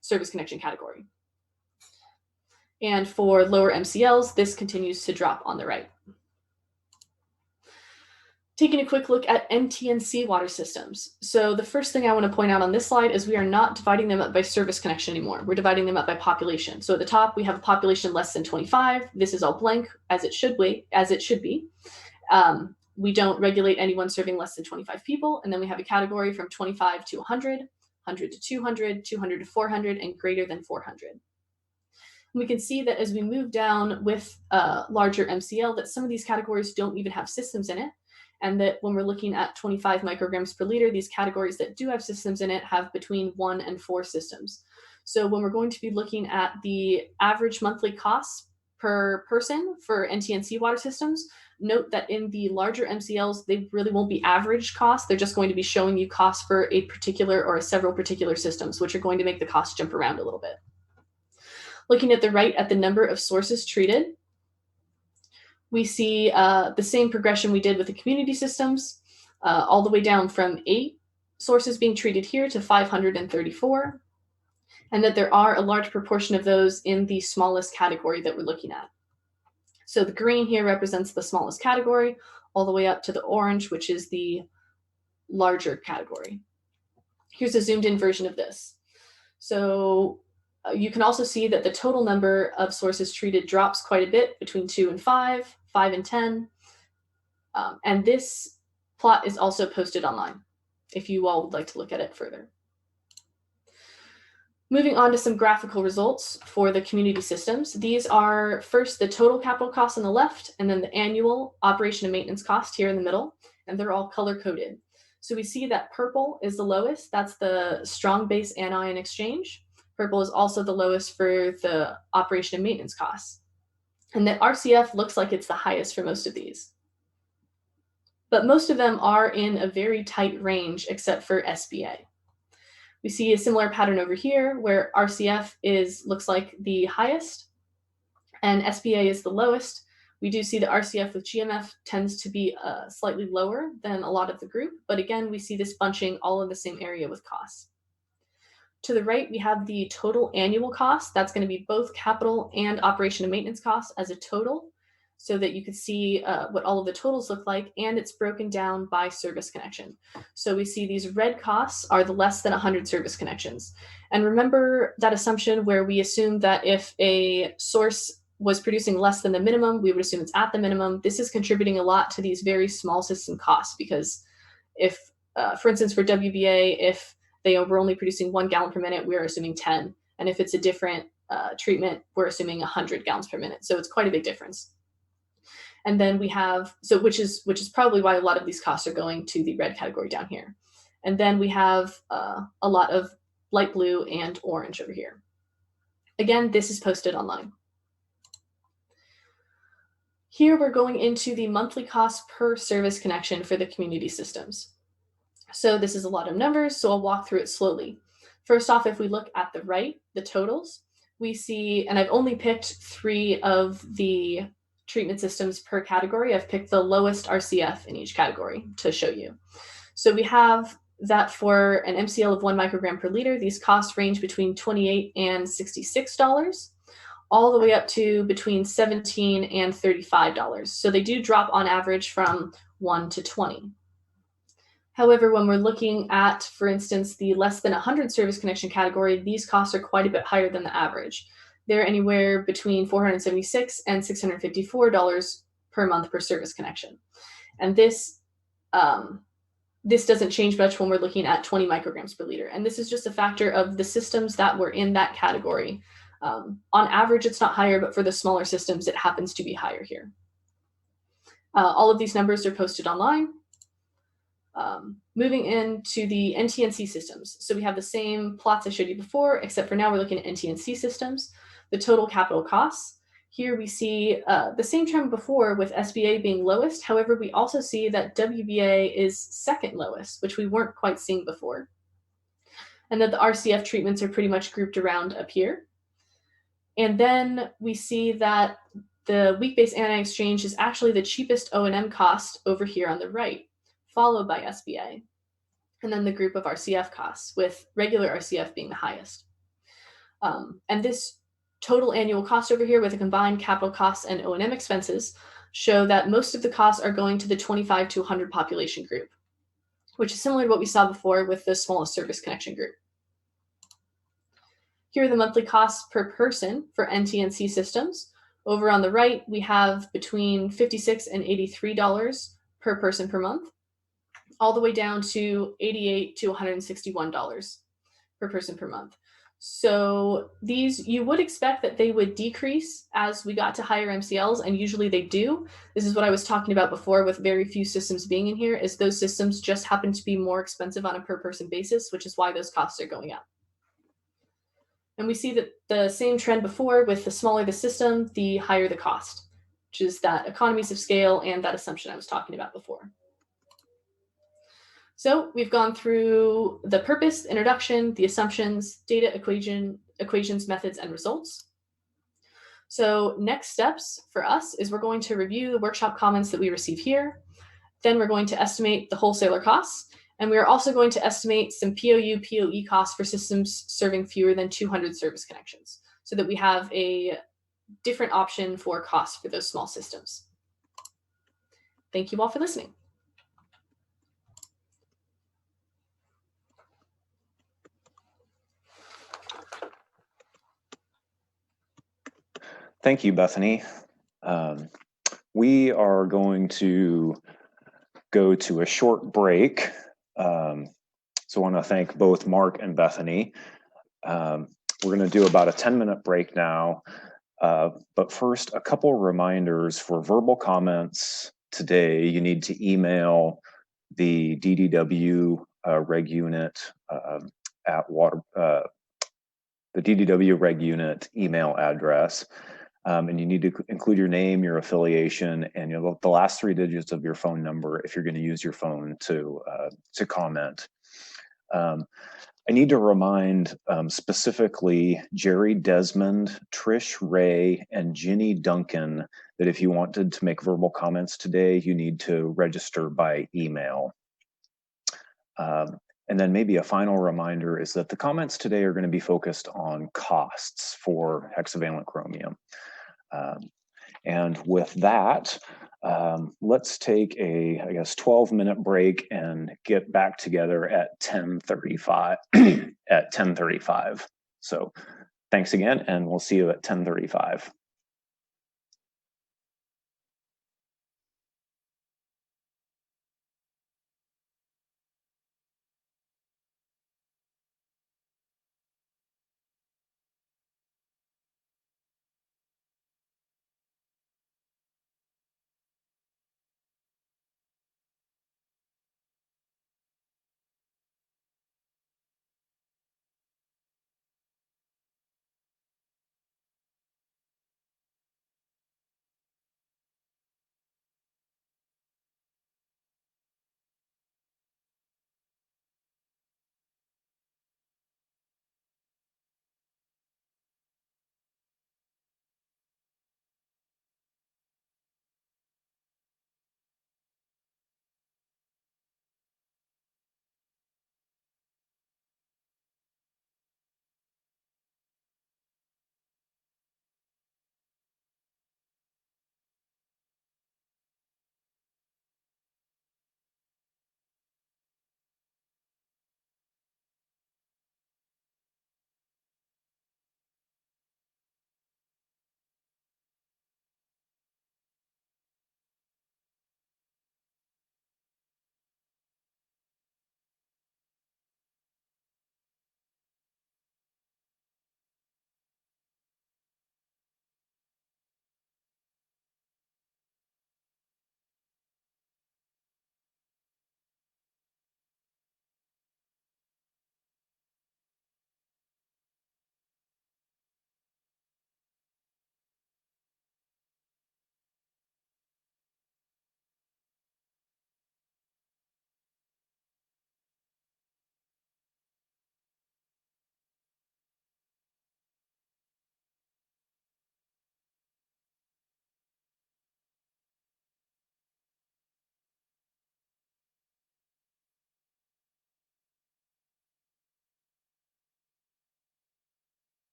[SPEAKER 3] service connection category. And for lower MCLs, this continues to drop on the right. Taking a quick look at NTNC water systems. So the first thing I want to point out on this slide is we are not dividing them up by service connection anymore. We're dividing them up by population. So at the top, we have a population less than 25. This is all blank, as it should be. We don't regulate anyone serving less than 25 people. And then we have a category from 25 to 100, 100 to 200, 200 to 400, and greater than 400. We can see that as we move down with larger MCL, that some of these categories don't even have systems in it. And that when we're looking at 25 micrograms per liter, these categories that do have systems in it have between 1 and 4 systems. So when we're going to be looking at the average monthly costs per person for NTNC water systems, note that in the larger MCLs, they really won't be average costs. They're just going to be showing you costs for a particular or several particular systems, which are going to make the costs jump around a little bit. Looking at the right at the number of sources treated, we see the same progression we did with the community systems. all the way down from 8 sources being treated here to 534, and that there are a large proportion of those in the smallest category that we're looking at. So the green here represents the smallest category, all the way up to the orange, which is the larger category. Here's a zoomed in version of this. So you can also see that the total number of sources treated drops quite a bit between 2 and 5, 5 and 10. And this plot is also posted online if you all would like to look at it further. Moving on to some graphical results for the community systems. These are first the total capital cost on the left, and then the annual operation and maintenance cost here in the middle, and they're all color coded. So we see that purple is the lowest. That's the strong base anion exchange. Purple is also the lowest for the operation and maintenance costs. And that RCF looks like it's the highest for most of these. But most of them are in a very tight range except for SBA. We see a similar pattern over here where RCF looks like the highest and SBA is the lowest. We do see the RCF with GMF tends to be slightly lower than a lot of the group, but again, we see this bunching all in the same area with costs. To the right, we have the total annual cost. That's going to be both capital and operation and maintenance costs as a total, so that you can see what all of the totals look like, and it's broken down by service connection. So we see these red costs are the less than 100 service connections. And remember that assumption where we assume that if a source was producing less than the minimum, we would assume it's at the minimum. This is contributing a lot to these very small system costs, because if, for instance, for WBA, if they were only producing 1 gallon per minute, we're assuming 10. And if it's a different treatment, we're assuming 100 gallons per minute. So it's quite a big difference. And then we have, so which is probably why a lot of these costs are going to the red category down here. And then we have a lot of light blue and orange over here. Again, this is posted online. Here we're going into the monthly cost per service connection for the community systems. So this is a lot of numbers, so I'll walk through it slowly. First off, if we look at the right, the totals, we see, and I've only picked 3 of the treatment systems per category. I've picked the lowest RCF in each category to show you. So we have that for an MCL of 1 microgram per liter, these costs range between $28 and $66, all the way up to between $17 and $35. So they do drop on average from 1 to 20. However, when we're looking at, for instance, the less than 100 service connection category, these costs are quite a bit higher than the average. They're anywhere between $476 and $654 per month per service connection. And this doesn't change much when we're looking at 20 micrograms per liter. And this is just a factor of the systems that were in that category. On average, it's not higher, but for the smaller systems, it happens to be higher here. All of these numbers are posted online. Moving into the NTNC systems. So we have the same plots I showed you before, except for now we're looking at NTNC systems, the total capital costs. Here we see the same trend before with SBA being lowest. However, we also see that WBA is second lowest, which we weren't quite seeing before. And that the RCF treatments are pretty much grouped around up here. And then we see that the weak-base anion exchange is actually the cheapest O&M cost over here on the right, followed by SBA, and then the group of RCF costs, with regular RCF being the highest. And this total annual cost over here with the combined capital costs and O&M expenses show that most of the costs are going to the 25 to 100 population group, which is similar to what we saw before with the smallest service connection group. Here are the monthly costs per person for NTNC systems. Over on the right, we have between $56 and $83 per person per month, all the way down to $88 to $161 per person per month. So these, you would expect that they would decrease as we got to higher MCLs, and usually they do. This is what I was talking about before with very few systems being in here, is those systems just happen to be more expensive on a per person basis, which is why those costs are going up. And we see that the same trend before, with the smaller the system, the higher the cost, which is that economies of scale and that assumption I was talking about before. So we've gone through the purpose, introduction, the assumptions, data equations, methods, and results. So next steps for us is we're going to review the workshop comments that we receive here. Then we're going to estimate the wholesaler costs. And we are also going to estimate some POU, POE costs for systems serving fewer than 200 service connections so that we have a different option for costs for those small systems. Thank you all for listening.
[SPEAKER 1] Thank you, Bethany. We are going to go to a short break. So I want to thank both Mark and Bethany. We're going to do about a 10-minute break now. But first, a couple reminders for verbal comments today. You need to email the DDW reg unit at water, the DDW reg unit email address. And you need to include your name, your affiliation, and the last 3 digits of your phone number if you're going to use your phone to comment. I need to remind specifically Jerry Desmond, Trish Ray, and Ginny Duncan that if you wanted to make verbal comments today, you need to register by email. And then maybe a final reminder is that the comments today are going to be focused on costs for hexavalent chromium. And with that, let's take a, I guess, 12-minute break and get back together at 10:35. At 10:35. So thanks again, and we'll see you at 10:35.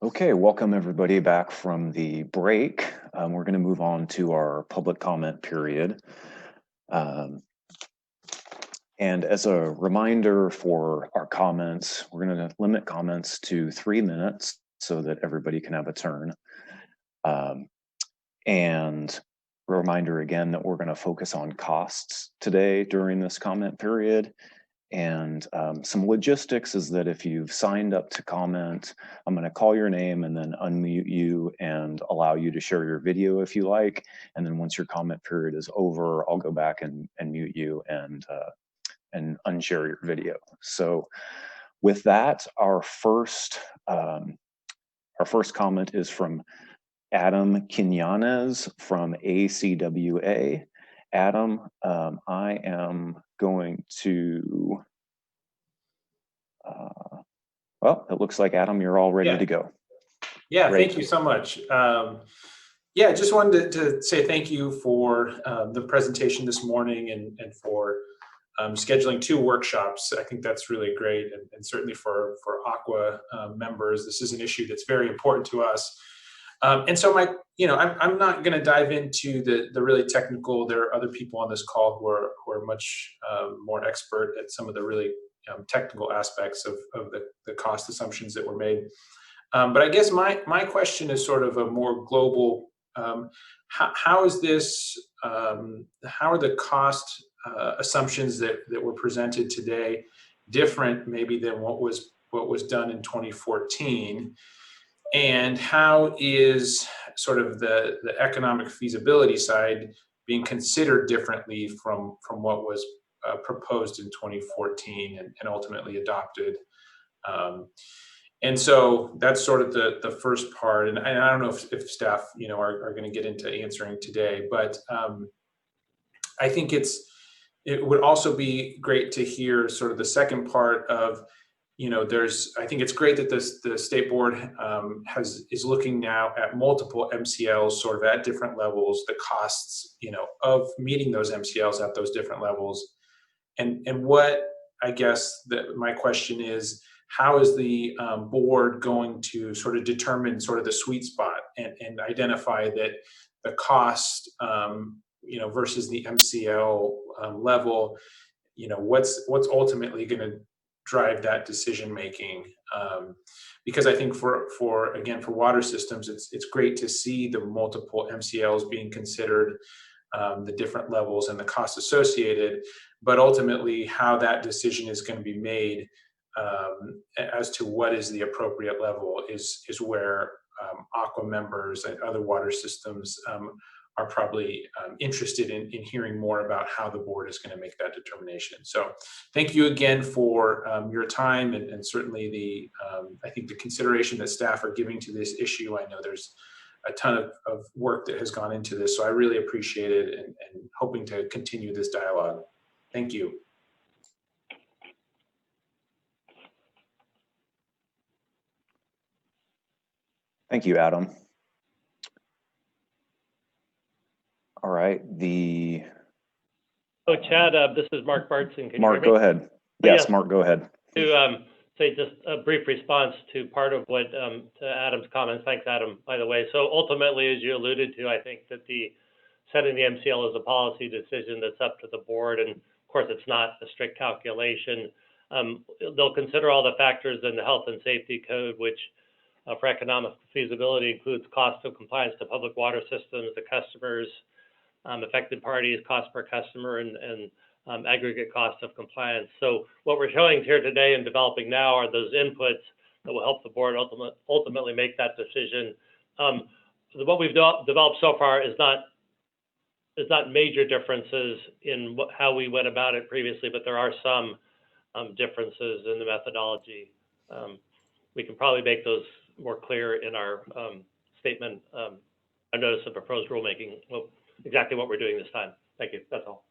[SPEAKER 1] Okay, welcome everybody back from the break. We're going to move on to our public comment period. And as a reminder for our comments, we're going to limit comments to 3 minutes so that everybody can have a turn. And a reminder again that we're going to focus on costs today during this comment period. And some logistics is that if you've signed up to comment, I'm going to call your name and then unmute you and allow you to share your video if you like. And then once your comment period is over, I'll go back and mute you and unshare your video. So with that, our first comment is from Adam Quinones from ACWA. Adam, I am going to, well, it looks like, Adam, you're all ready to go.
[SPEAKER 4] Yeah,
[SPEAKER 1] Great.
[SPEAKER 4] Thank you so much. Yeah, just wanted to say thank you for the presentation this morning and for scheduling 2 workshops. I think that's really great, and certainly for Aqua members, this is an issue that's very important to us. And so I'm not going to dive into the really technical. There are other people on this call who are much more expert at some of the really technical aspects of the cost assumptions that were made. But I guess my question is sort of a more global. How is this? How are the cost assumptions that were presented today different, maybe, than what was done in 2014? And how is sort of the economic feasibility side being considered differently from what was proposed in 2014 and ultimately adopted? And so that's sort of the first part. And I don't know if staff, are going to get into answering today, but I think it would also be great to hear sort of the second part of, I think it's great that the state board is looking now at multiple MCLs sort of at different levels, the costs, of meeting those MCLs at those different levels. And what, I guess, my question is, how is the board going to sort of determine sort of the sweet spot and identify that the cost, versus the MCL level, what's ultimately going to drive that decision making? Because I think for water systems, it's great to see the multiple MCLs being considered, the different levels and the costs associated, but ultimately how that decision is going to be made as to what is the appropriate level is where Aqua members and other water systems are probably interested in hearing more about how the board is going to make that determination. So thank you again for your time and certainly I think the consideration that staff are giving to this issue. I know there's a ton of work that has gone into this, so I really appreciate it and hoping to continue this dialogue. Thank you.
[SPEAKER 1] Thank you, Adam. All right,
[SPEAKER 2] Oh, Chad, this is Mark Bartson. Can
[SPEAKER 1] Mark,
[SPEAKER 2] you hear me?
[SPEAKER 1] go ahead. Yes, Mark, go ahead.
[SPEAKER 2] To say just a brief response to part of what, to Adam's comments. Thanks, Adam, by the way. So ultimately, as you alluded to, I think that setting the MCL is a policy decision that's up to the board. And of course, it's not a strict calculation. They'll consider all the factors in the health and safety code, which for economic feasibility includes cost of compliance to public water systems, the customers, affected parties, cost per customer, and aggregate cost of compliance. So what we're showing here today and developing now are those inputs that will help the board ultimately make that decision. What we've developed so far is not major differences in how we went about it previously, but there are some differences in the methodology. We can probably make those more clear in our statement, a notice of proposed rulemaking, exactly what we're doing this time. Thank you. That's all.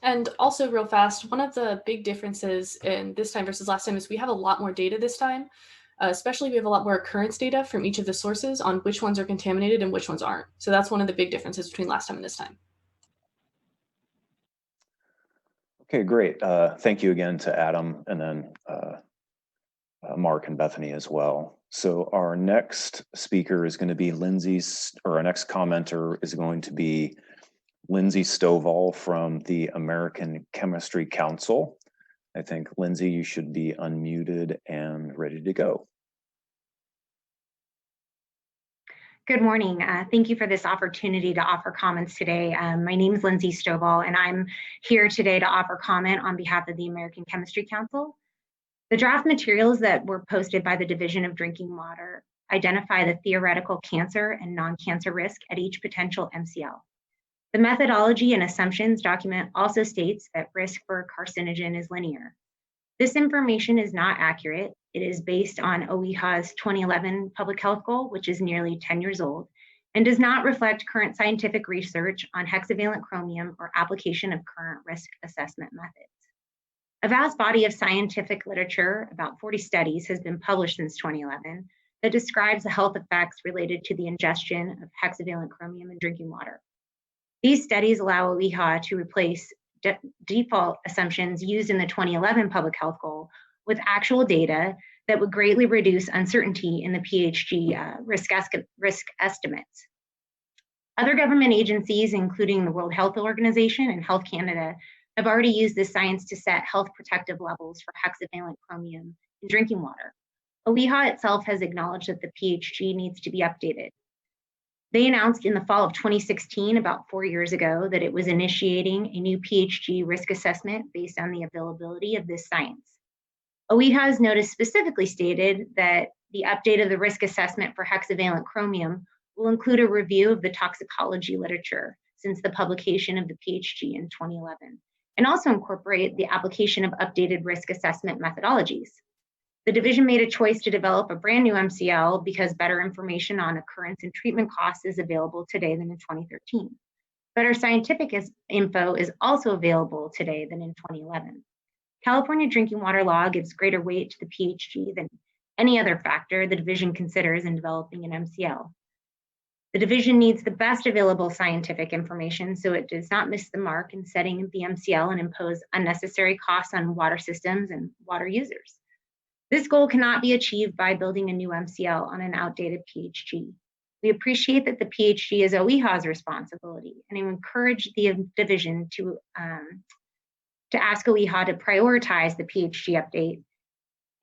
[SPEAKER 3] And also, real fast, one of the big differences in this time versus last time is we have a lot more data this time. Especially, we have a lot more occurrence data from each of the sources on which ones are contaminated and which ones aren't. So that's one of the big differences between last time and this time.
[SPEAKER 1] Okay, great. Thank you again to Adam and then Mark and Bethany as well. So our next speaker is going to be our next commenter is going to be Lindsay Stovall from the American Chemistry Council. I think, Lindsay, you should be unmuted and ready to go.
[SPEAKER 5] Good morning. Thank you for this opportunity to offer comments today. My name is Lindsay Stovall, and I'm here today to offer comment on behalf of the American Chemistry Council. The draft materials that were posted by the Division of Drinking Water identify the theoretical cancer and non-cancer risk at each potential MCL. The methodology and assumptions document also states that risk for a carcinogen is linear. This information is not accurate. It is based on OEHA's 2011 public health goal, which is nearly 10 years old, and does not reflect current scientific research on hexavalent chromium or application of current risk assessment methods. A vast body of scientific literature, about 40 studies, has been published since 2011 that describes the health effects related to the ingestion of hexavalent chromium in drinking water. These studies allow OEHA to replace default assumptions used in the 2011 public health goal with actual data that would greatly reduce uncertainty in the PHG risk estimates. Other government agencies, including the World Health Organization and Health Canada, have already used this science to set health protective levels for hexavalent chromium in drinking water. OEHA itself has acknowledged that the PHG needs to be updated. They announced in the fall of 2016, about 4 years ago, that it was initiating a new PHG risk assessment based on the availability of this science. OEHA's notice specifically stated that the update of the risk assessment for hexavalent chromium will include a review of the toxicology literature since the publication of the PHG in 2011, and also incorporate the application of updated risk assessment methodologies. The division made a choice to develop a brand new MCL because better information on occurrence and treatment costs is available today than in 2013. Better scientific info is also available today than in 2011. California drinking water law gives greater weight to the PHG than any other factor the division considers in developing an MCL. The division needs the best available scientific information so it does not miss the mark in setting the MCL and impose unnecessary costs on water systems and water users. This goal cannot be achieved by building a new MCL on an outdated PHG. We appreciate that the PHG is OEHA's responsibility, and I encourage the division to ask OEHA to prioritize the PHG update,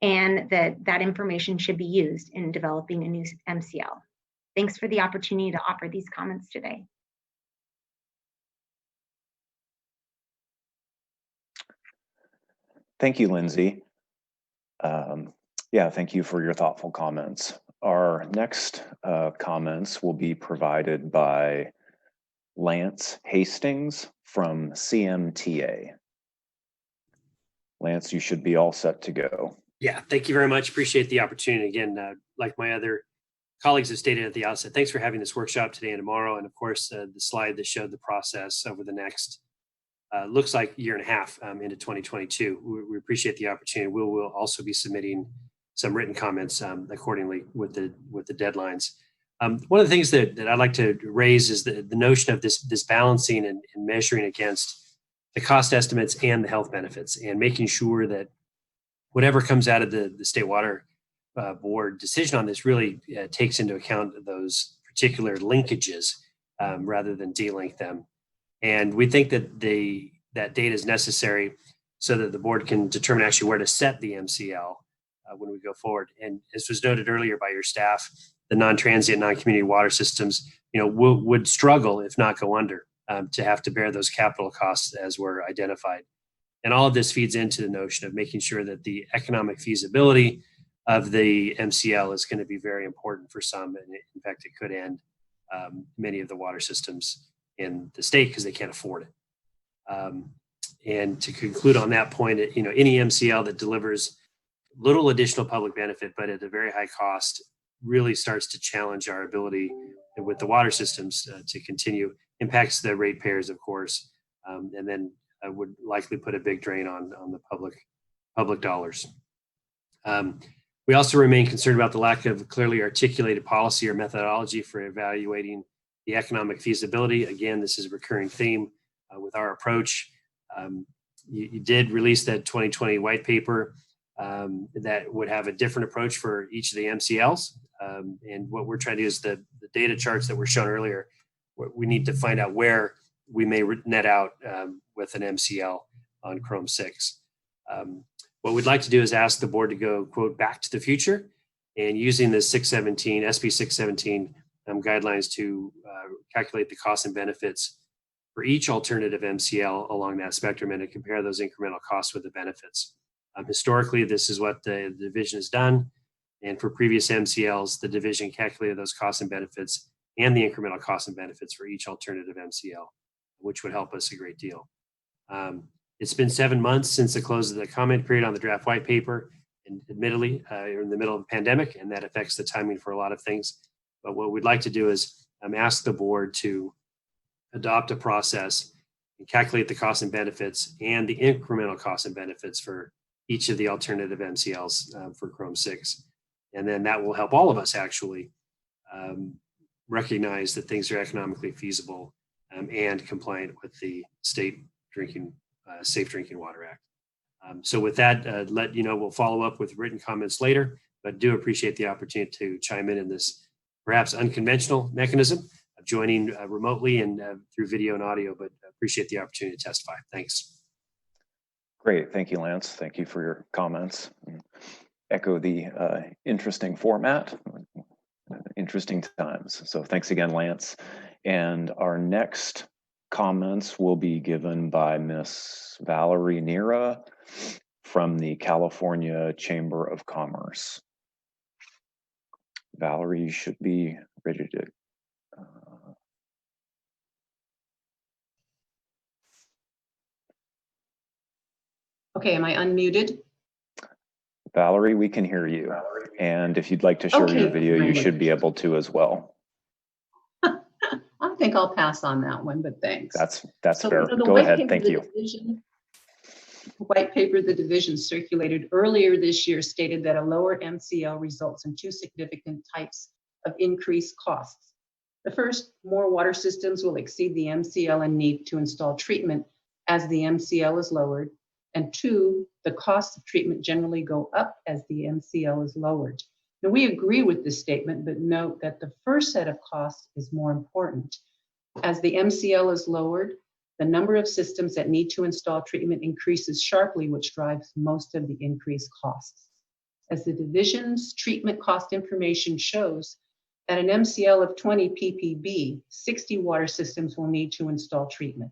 [SPEAKER 5] and that information should be used in developing a new MCL. Thanks for the opportunity to offer these comments today.
[SPEAKER 1] Thank you, Lindsay. Yeah, thank you for your thoughtful comments. Our next comments will be provided by Lance Hastings from CMTA. Lance, you should be all set to go.
[SPEAKER 6] Yeah, thank you very much. Appreciate the opportunity. Again, like my other colleagues have stated at the outset, thanks for having this workshop today and tomorrow. And of course, the slide that showed the process over the next, looks like year and a half into 2022. We appreciate the opportunity. We'll also be submitting some written comments accordingly with the deadlines. One of the things that I'd like to raise is the notion of this balancing and measuring against the cost estimates and the health benefits, and making sure that whatever comes out of the State Water Board decision on this really takes into account those particular linkages rather than delink them. And we think that that data is necessary so that the board can determine actually where to set the MCL when we go forward. And as was noted earlier by your staff, the non-transient, non-community water systems, would struggle, if not go under, to have to bear those capital costs as were identified. And all of this feeds into the notion of making sure that the economic feasibility of the MCL is going to be very important for some. And in fact, it could end many of the water systems in the state because they can't afford it. And to conclude on that point, any MCL that delivers little additional public benefit, but at a very high cost, really starts to challenge our ability with the water systems to continue, impacts the ratepayers, of course, and then would likely put a big drain on the public dollars. We also remain concerned about the lack of clearly articulated policy or methodology for evaluating the economic feasibility. Again, this is a recurring theme with our approach. You did release that 2020 white paper. that would have a different approach for each of the MCLs. And what we're trying to do is the data charts that were shown earlier, we need to find out where we may net out with an MCL on Chrome 6. What we'd like to do is ask the board to go, quote, back to the future and using the 617, SB 617 guidelines to calculate the costs and benefits for each alternative MCL along that spectrum and to compare those incremental costs with the benefits. Historically, this is what the division has done. And for previous MCLs, the division calculated those costs and benefits and the incremental costs and benefits for each alternative MCL, which would help us a great deal. It's been 7 months since the close of the comment period on the draft white paper, and admittedly, you're in the middle of the pandemic, and that affects the timing for a lot of things. But what we'd like to do is ask the board to adopt a process and calculate the costs and benefits and the incremental costs and benefits for each of the alternative MCLs for Chrome 6. And then that will help all of us actually recognize that things are economically feasible and compliant with the state Safe Drinking Water Act. So with that, let you know, we'll follow up with written comments later, but do appreciate the opportunity to chime in this perhaps unconventional mechanism of joining remotely and through video and audio, but appreciate the opportunity to testify. Thanks.
[SPEAKER 1] Great, thank you, Lance. Thank you for your comments. Echo the interesting format, interesting times. So thanks again, Lance. And our next comments will be given by Miss Valerie Nera from the California Chamber of Commerce. Valerie, you should be ready to.
[SPEAKER 7] Okay, am I unmuted?
[SPEAKER 1] Valerie, we can hear you. And if you'd like to share your video, you should be able to as well.
[SPEAKER 7] I think I'll pass on that one, but thanks.
[SPEAKER 1] That's fair. Go ahead, thank you.
[SPEAKER 7] The white paper the division circulated earlier this year stated that a lower MCL results in two significant types of increased costs. The first, more water systems will exceed the MCL and need to install treatment as the MCL is lowered. And two, the costs of treatment generally go up as the MCL is lowered. Now, we agree with this statement, but note that the first set of costs is more important. As the MCL is lowered, the number of systems that need to install treatment increases sharply, which drives most of the increased costs. As the division's treatment cost information shows, at an MCL of 20 ppb, 60 water systems will need to install treatment.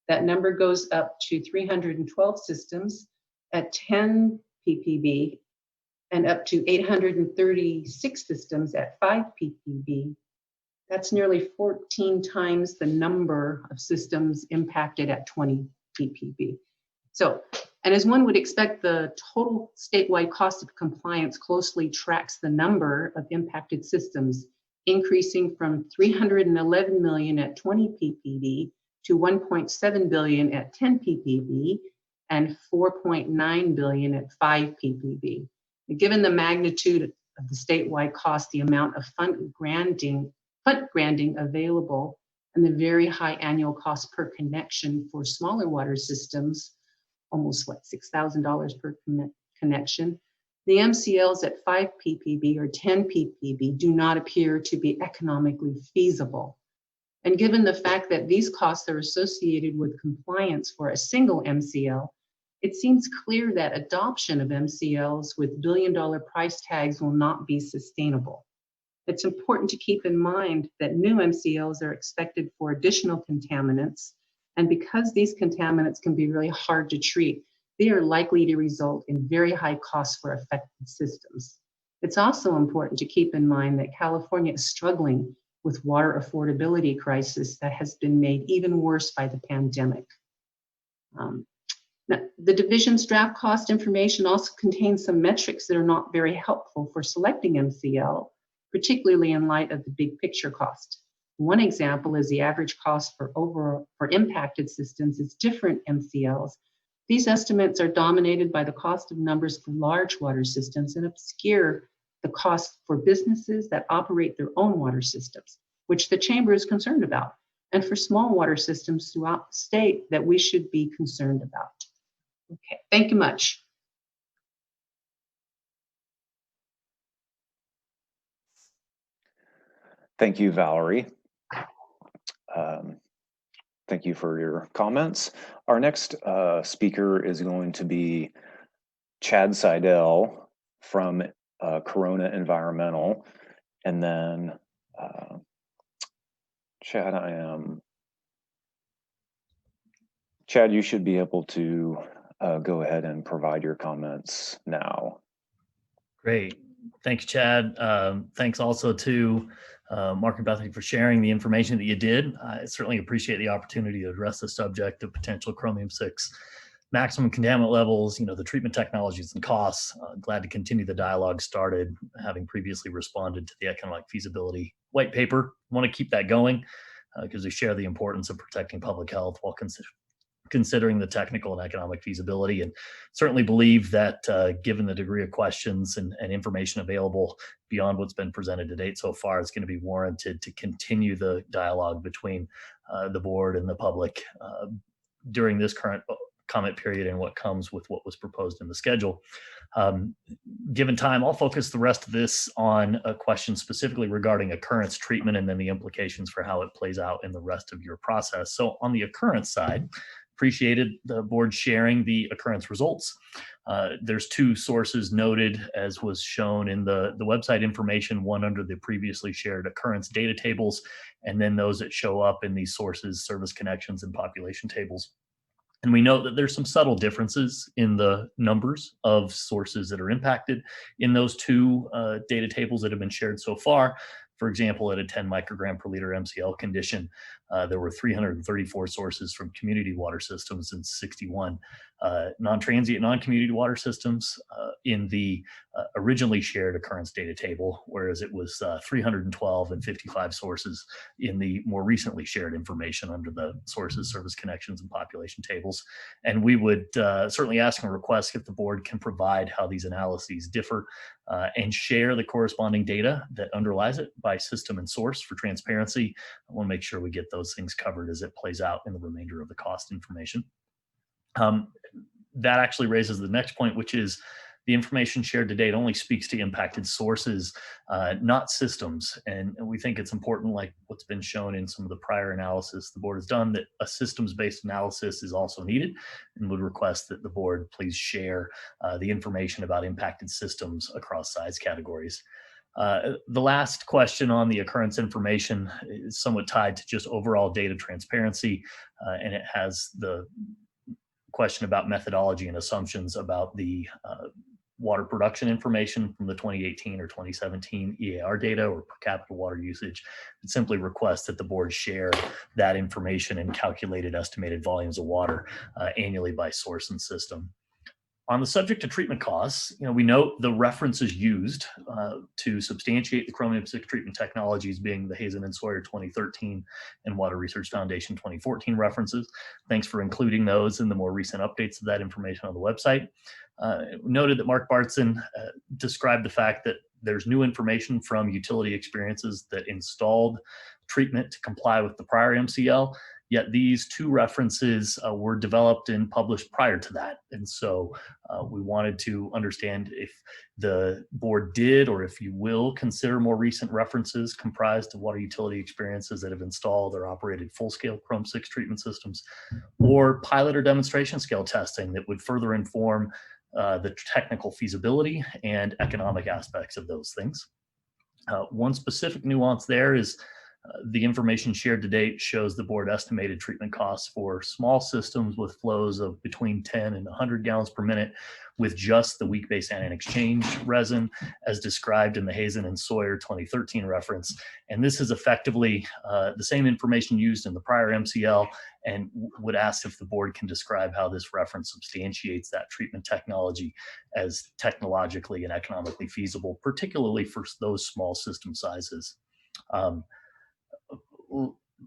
[SPEAKER 7] That number goes up to 312 systems at 10 ppb and up to 836 systems at 5 ppb. That's nearly 14 times the number of systems impacted at 20 ppb. So, and as one would expect, the total statewide cost of compliance closely tracks the number of impacted systems, increasing from $311 million at 20 ppb to $1.7 billion at 10 ppb and $4.9 billion at 5 ppb. Given the magnitude of the statewide cost, the amount of fund granting available, and the very high annual cost per connection for smaller water systems, almost $6,000 per connection, the MCLs at 5 ppb or 10 ppb do not appear to be economically feasible. And given the fact that these costs are associated with compliance for a single MCL, it seems clear that adoption of MCLs with billion-dollar price tags will not be sustainable. It's important to keep in mind that new MCLs are expected for additional contaminants, and because these contaminants can be really hard to treat, they are likely to result in very high costs for affected systems. It's also important to keep in mind that California is struggling with water affordability crisis that has been made even worse by the pandemic. Now, the division's draft cost information also contains some metrics that are not very helpful for selecting MCL, particularly in light of the big picture cost. One example is the average cost for impacted systems is different MCLs. These estimates are dominated by the cost of numbers for large water systems and obscure the cost for businesses that operate their own water systems, which the Chamber is concerned about, and for small water systems throughout the state that we should be concerned about. Okay, thank you much.
[SPEAKER 1] Thank you, Valerie. Thank you for your comments. Our next speaker is going to be Chad Seidel from Corona Environmental. And then Chad, you should be able to go ahead and provide your comments now.
[SPEAKER 8] Great. Thanks, Chad. Thanks also to Mark and Bethany for sharing the information that you did. I certainly appreciate the opportunity to address the subject of potential chromium-6 maximum contaminant levels, the treatment technologies and costs. Glad to continue the dialogue started, having previously responded to the economic feasibility white paper. Want to keep that going because we share the importance of protecting public health while considering the technical and economic feasibility, and certainly believe that given the degree of questions and information available beyond what's been presented to date so far, it's going to be warranted to continue the dialogue between the board and the public during this current comment period and what comes with what was proposed in the schedule. Given time, I'll focus the rest of this on a question specifically regarding occurrence treatment and then the implications for how it plays out in the rest of your process. So on the occurrence side, appreciated the board sharing the occurrence results. There's two sources noted as was shown in the website information, one under the previously shared occurrence data tables, and then those that show up in these sources, service connections and population tables. And we note that there's some subtle differences in the numbers of sources that are impacted in those two data tables that have been shared so far. For example, at a 10 microgram per liter MCL condition, there were 334 sources from community water systems and 61 non-transient, non-community water systems in the originally shared occurrence data table, whereas it was 312 and 55 sources in the more recently shared information under the sources, service connections, and population tables. And we would certainly ask and request if the board can provide how these analyses differ and share the corresponding data that underlies it by system and source for transparency. I want to make sure we get those things covered as it plays out in the remainder of the cost information. That actually raises the next point, which is the information shared to date only speaks to impacted sources, not systems. And we think it's important, like what's been shown in some of the prior analysis the board has done, that a systems-based analysis is also needed, and would request that the board please share the information about impacted systems across size categories. The last question on the occurrence information is somewhat tied to just overall data transparency, and it has the question about methodology and assumptions about the water production information from the 2018 or 2017 EAR data or per capita water usage. It simply requests that the board share that information and calculated estimated volumes of water annually by source and system. On the subject of treatment costs, we note the references used to substantiate the chromium-6 treatment technologies being the Hazen and Sawyer 2013 and Water Research Foundation 2014 references. Thanks for including those in the more recent updates of that information on the website. Noted that Mark Bartson described the fact that there's new information from utility experiences that installed treatment to comply with the prior MCL. Yet these two references were developed and published prior to that. And so we wanted to understand if the board did, or if you will, consider more recent references comprised of water utility experiences that have installed or operated full-scale Chrom-6 treatment systems, or pilot or demonstration scale testing that would further inform the technical feasibility and economic aspects of those things. One specific nuance there is the information shared to date shows the board estimated treatment costs for small systems with flows of between 10 and 100 gallons per minute with just the weak-base anion exchange resin as described in the Hazen and Sawyer 2013 reference. And this is effectively the same information used in the prior MCL, and would ask if the board can describe how this reference substantiates that treatment technology as technologically and economically feasible, particularly for those small system sizes.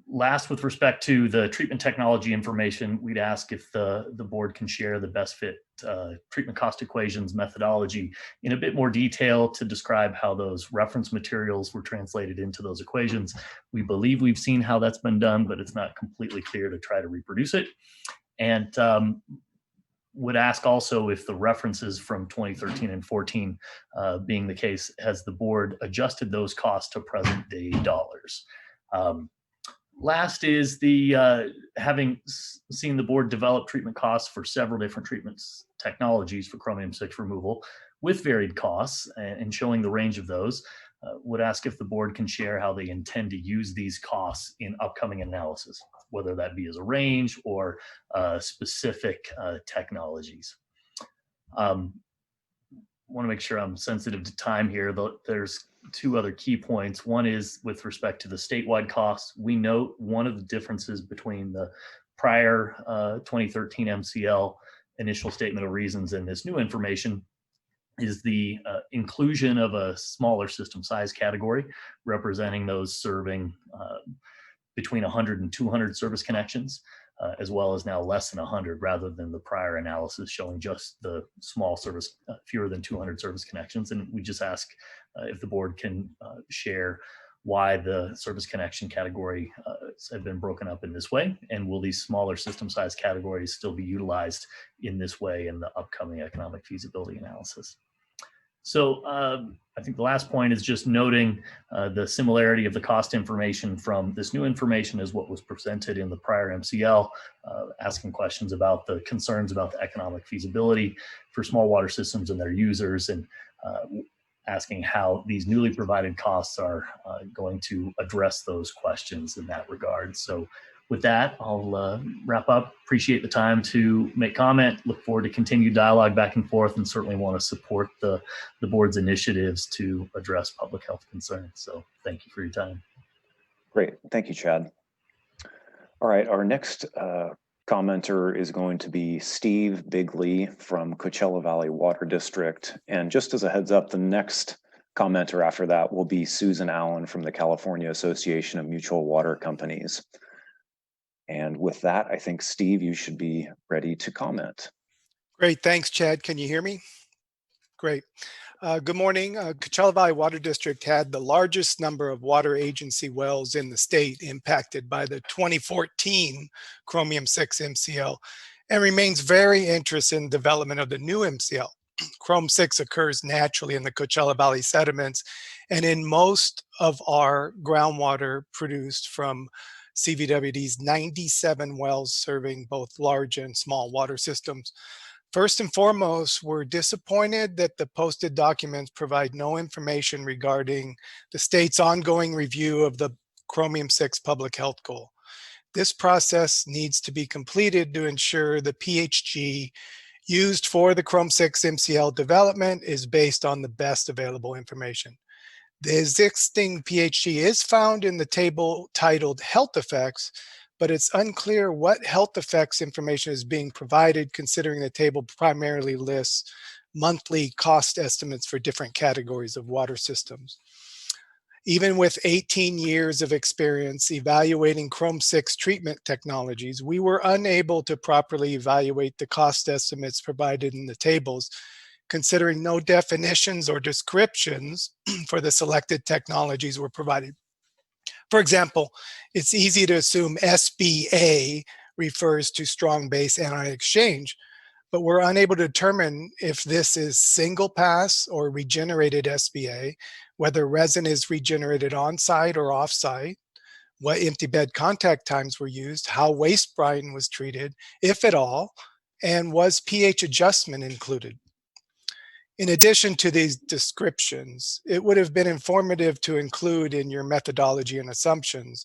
[SPEAKER 8] Last, with respect to the treatment technology information, we'd ask if the board can share the best fit treatment cost equations methodology in a bit more detail to describe how those reference materials were translated into those equations. We believe we've seen how that's been done, but it's not completely clear to try to reproduce it. And Would ask also if the references from 2013 and 14 being the case, has the board adjusted those costs to present day dollars? Last is the having seen the board develop treatment costs for several different treatments technologies for chromium-6 removal with varied costs and showing the range of those, would ask if the board can share how they intend to use these costs in upcoming analysis, whether that be as a range or specific technologies. Want to make sure I'm sensitive to time here. There's two other key points. One is with respect to the statewide costs. We note one of the differences between the prior 2013 MCL initial statement of reasons and this new information is the inclusion of a smaller system size category representing those serving between 100 and 200 service connections, as well as now less than 100 rather than the prior analysis showing just the small service, fewer than 200 service connections. And we just ask if the board can share why the service connection category have been broken up in this way, and will these smaller system size categories still be utilized in this way in the upcoming economic feasibility analysis? So I think the last point is just noting the similarity of the cost information from this new information as what was presented in the prior MCL, asking questions about the concerns about the economic feasibility for small water systems and their users, and asking how these newly provided costs are going to address those questions in that regard. So with that, I'll wrap up. Appreciate the time to make comment. Look forward to continued dialogue back and forth, and certainly want to support the board's initiatives to address public health concerns. So thank you for your time.
[SPEAKER 1] Great. Thank you, Chad. All right. Our next commenter is going to be Steve Bigley from Coachella Valley Water District. And just as a heads up, the next commenter after that will be Susan Allen from the California Association of Mutual Water Companies. And with that, I think, Steve, you should be ready to comment.
[SPEAKER 9] Great. Thanks, Chad. Can you hear me? Great. Good morning. Coachella Valley Water District had the largest number of water agency wells in the state impacted by the 2014 Chromium-6 MCL and remains very interested in development of the new MCL. Chrom-6 occurs naturally in the Coachella Valley sediments and in most of our groundwater produced from CVWD's 97 wells serving both large and small water systems. First and foremost, we're disappointed that the posted documents provide no information regarding the state's ongoing review of the Chromium-6 public health goal. This process needs to be completed to ensure the PHG used for the Chrom-6 MCL development is based on the best available information. The existing PHG is found in the table titled Health Effects, but it's unclear what health effects information is being provided, considering the table primarily lists monthly cost estimates for different categories of water systems. Even with 18 years of experience evaluating Chrom-6 treatment technologies, we were unable to properly evaluate the cost estimates provided in the tables, considering no definitions or descriptions for the selected technologies were provided. For example, it's easy to assume SBA refers to strong base anion exchange, but we're unable to determine if this is single pass or regenerated SBA, whether resin is regenerated on-site or off-site, what empty bed contact times were used, how waste brine was treated, if at all, and was pH adjustment included. In addition to these descriptions, it would have been informative to include in your methodology and assumptions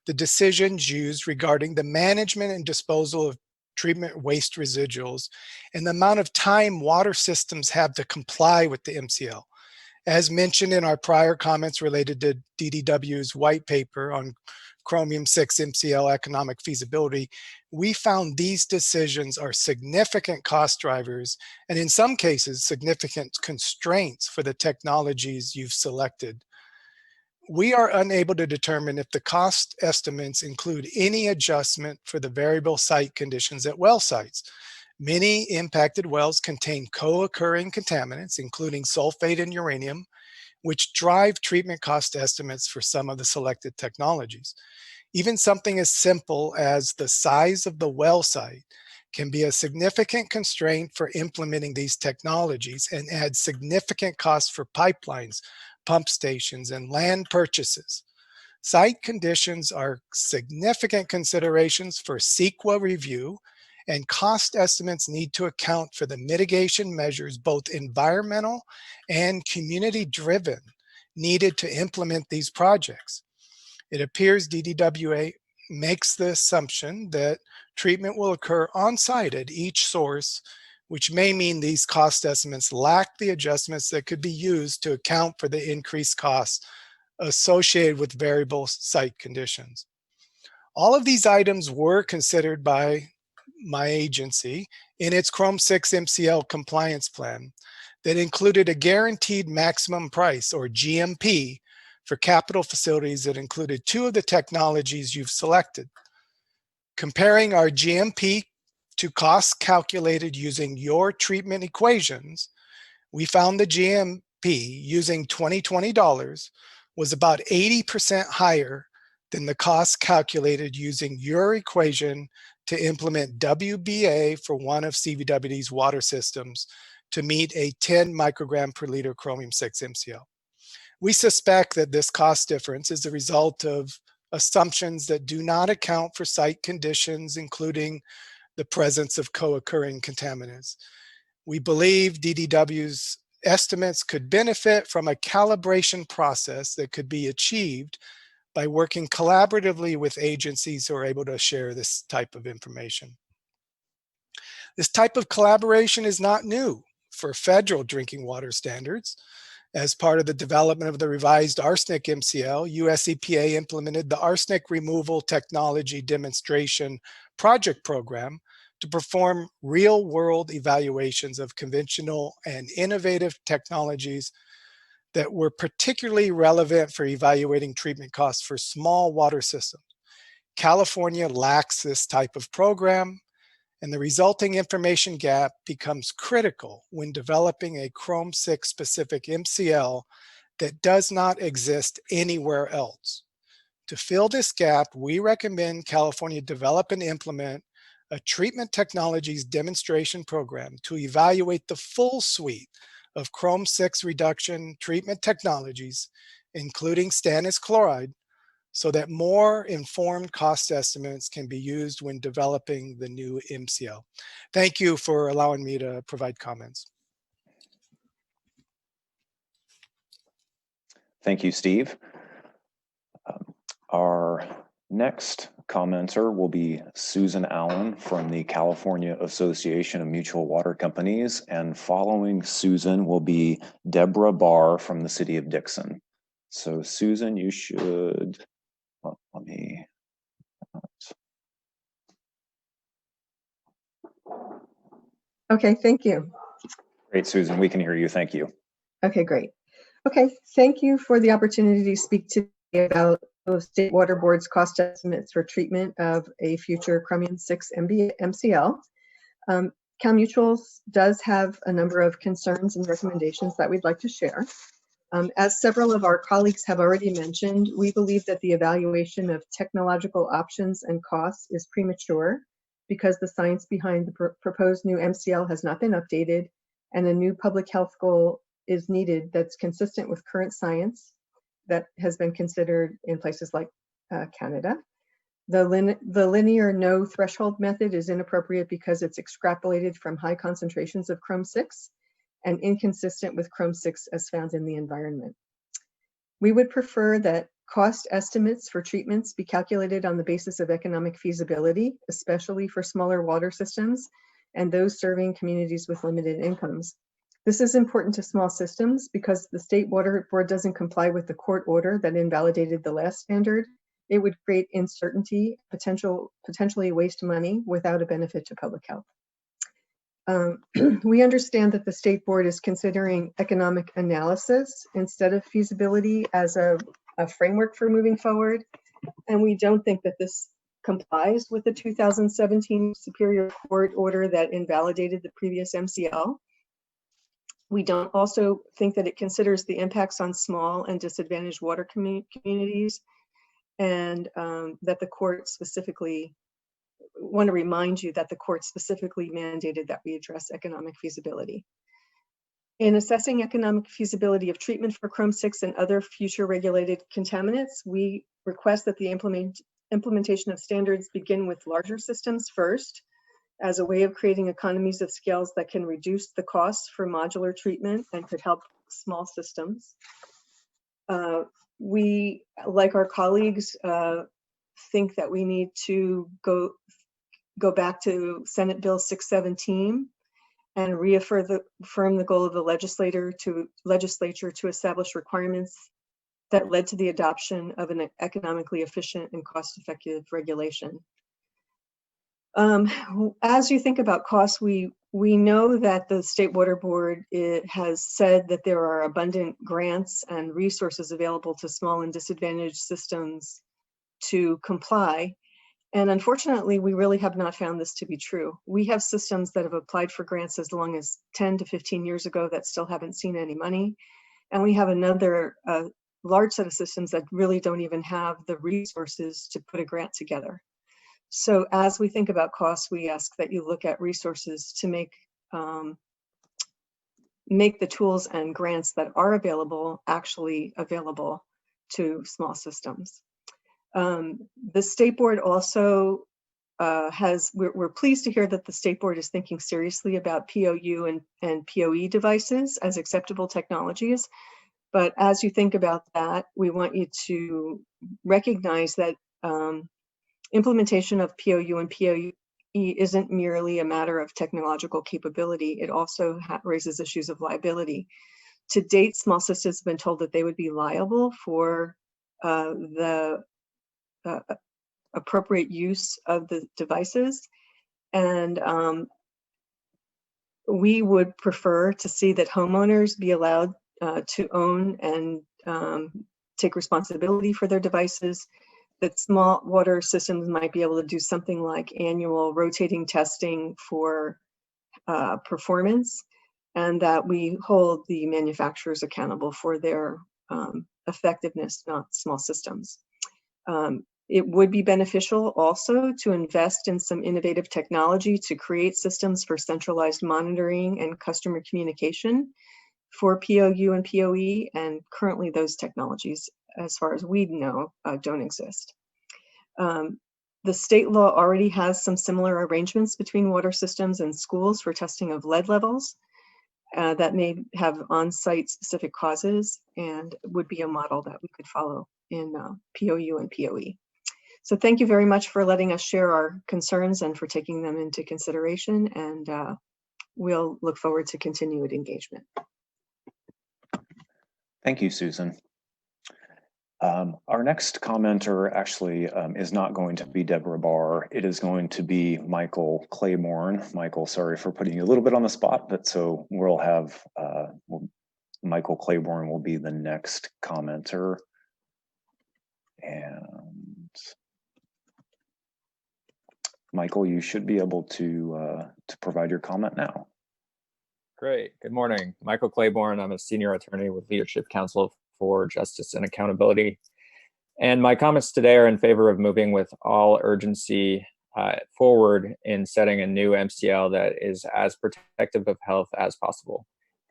[SPEAKER 9] the decisions used regarding the management and disposal of treatment waste residuals and the amount of time water systems have to comply with the MCL. As mentioned in our prior comments related to DDW's white paper on Chromium-6 MCL economic feasibility, we found these decisions are significant cost drivers and in some cases significant constraints for the technologies you've selected. We are unable to determine if the cost estimates include any adjustment for the variable site conditions at well sites. Many impacted wells contain co-occurring contaminants, including sulfate and uranium, which drive treatment cost estimates for some of the selected technologies. Even something as simple as the size of the well site can be a significant constraint for implementing these technologies and add significant costs for pipelines, pump stations, and land purchases. Site conditions are significant considerations for CEQA review, and cost estimates need to account for the mitigation measures, both environmental and community-driven, needed to implement these projects. It appears DDWA makes the assumption that treatment will occur on-site at each source, which may mean these cost estimates lack the adjustments that could be used to account for the increased costs associated with variable site conditions. All of these items were considered by my agency in its Chrome 6 MCL compliance plan that included a guaranteed maximum price, or GMP, for capital facilities that included two of the technologies you've selected. Comparing our GMP to costs calculated using your treatment equations, we found the GMP using 2020 dollars was about 80% higher than the cost calculated using your equation to implement WBA for one of CVWD's water systems to meet a 10 microgram per liter chromium 6 MCL. We suspect that this cost difference is the result of assumptions that do not account for site conditions, including the presence of co-occurring contaminants. We believe DDW's estimates could benefit from a calibration process that could be achieved by working collaboratively with agencies who are able to share this type of information. This type of collaboration is not new for federal drinking water standards. As part of the development of the revised arsenic MCL, US EPA implemented the Arsenic Removal Technology Demonstration Project Program to perform real-world evaluations of conventional and innovative technologies that were particularly relevant for evaluating treatment costs for small water systems. California lacks this type of program, and the resulting information gap becomes critical when developing a Chrome 6 specific MCL that does not exist anywhere else. To fill this gap, we recommend California develop and implement a treatment technologies demonstration program to evaluate the full suite of Chrome 6 reduction treatment technologies, including stannous chloride, so that more informed cost estimates can be used when developing the new MCL. Thank you for allowing me to provide comments.
[SPEAKER 1] Thank you, Steve. Our next commenter will be Susan Allen from the California Association of Mutual Water Companies, and following Susan will be Deborah Barr from the City of Dixon. So Susan, you should, let me,
[SPEAKER 10] okay, thank you.
[SPEAKER 1] Great, Susan, we can hear you, thank you.
[SPEAKER 10] Okay, great. Okay, thank you for the opportunity to speak today about the State Water Board's cost estimates for treatment of a future Chromium 6 MCL. CalMutual does have a number of concerns and recommendations that we'd like to share. As several of our colleagues have already mentioned, we believe that the evaluation of technological options and costs is premature because the science behind the proposed new MCL has not been updated, and a new public health goal is needed that's consistent with current science that has been considered in places like Canada. The linear no threshold method is inappropriate because it's extrapolated from high concentrations of Chrome 6 and inconsistent with Chrome 6 as found in the environment. We would prefer that cost estimates for treatments be calculated on the basis of economic feasibility, especially for smaller water systems and those serving communities with limited incomes. This is important to small systems because the State Water Board doesn't comply with the court order that invalidated the last standard. It would create uncertainty, potentially waste money without a benefit to public health. We understand that the State Board is considering economic analysis instead of feasibility as a framework for moving forward, and we don't think that this complies with the 2017 Superior Court order that invalidated the previous MCL. We don't also think that it considers the impacts on small and disadvantaged water communities, and that the court specifically want to remind you that the court specifically mandated that we address economic feasibility. In assessing economic feasibility of treatment for Chrome 6 and other future regulated contaminants, we request that the implementation of standards begin with larger systems first, as a way of creating economies of scales that can reduce the costs for modular treatment and could help small systems. We, like our colleagues, think that we need to go back to Senate Bill 617 and reaffirm the goal of the legislature to establish requirements that led to the adoption of an economically efficient and cost-effective regulation. As you think about costs, we know that the State Water Board has said that there are abundant grants and resources available to small and disadvantaged systems to comply. And unfortunately, we really have not found this to be true. We have systems that have applied for grants as long as 10 to 15 years ago that still haven't seen any money. And we have another large set of systems that really don't even have the resources to put a grant together. So as we think about costs, we ask that you look at resources to make the tools and grants that are available actually available to small systems. The State Board also we're pleased to hear that the State Board is thinking seriously about POU and POE devices as acceptable technologies. But as you think about that, we want you to recognize that implementation of POU and POE isn't merely a matter of technological capability. It also raises issues of liability. To date, small systems have been told that they would be liable for the appropriate use of the devices. And we would prefer to see that homeowners be allowed to own and take responsibility for their devices, that small water systems might be able to do something like annual rotating testing for performance, and that we hold the manufacturers accountable for their effectiveness, not small systems. It would be beneficial also to invest in some innovative technology to create systems for centralized monitoring and customer communication for POU and POE, and currently those technologies, as far as we know, don't exist. The state law already has some similar arrangements between water systems and schools for testing of lead levels that may have on-site specific causes and would be a model that we could follow in POU and POE. So thank you very much for letting us share our concerns and for taking them into consideration, and we'll look forward to continued engagement.
[SPEAKER 1] Thank you, Susan. Our next commenter actually is not going to be Deborah Barr. It is going to be Michael Claiborne. Michael, sorry for putting you a little bit on the spot, but so we'll have Michael Claiborne will be the next commenter. And Michael, you should be able to provide your comment now.
[SPEAKER 11] Great. Good morning. Michael Claiborne. I'm a senior attorney with Leadership Council for Justice and Accountability. And my comments today are in favor of moving with all urgency forward in setting a new MCL that is as protective of health as possible.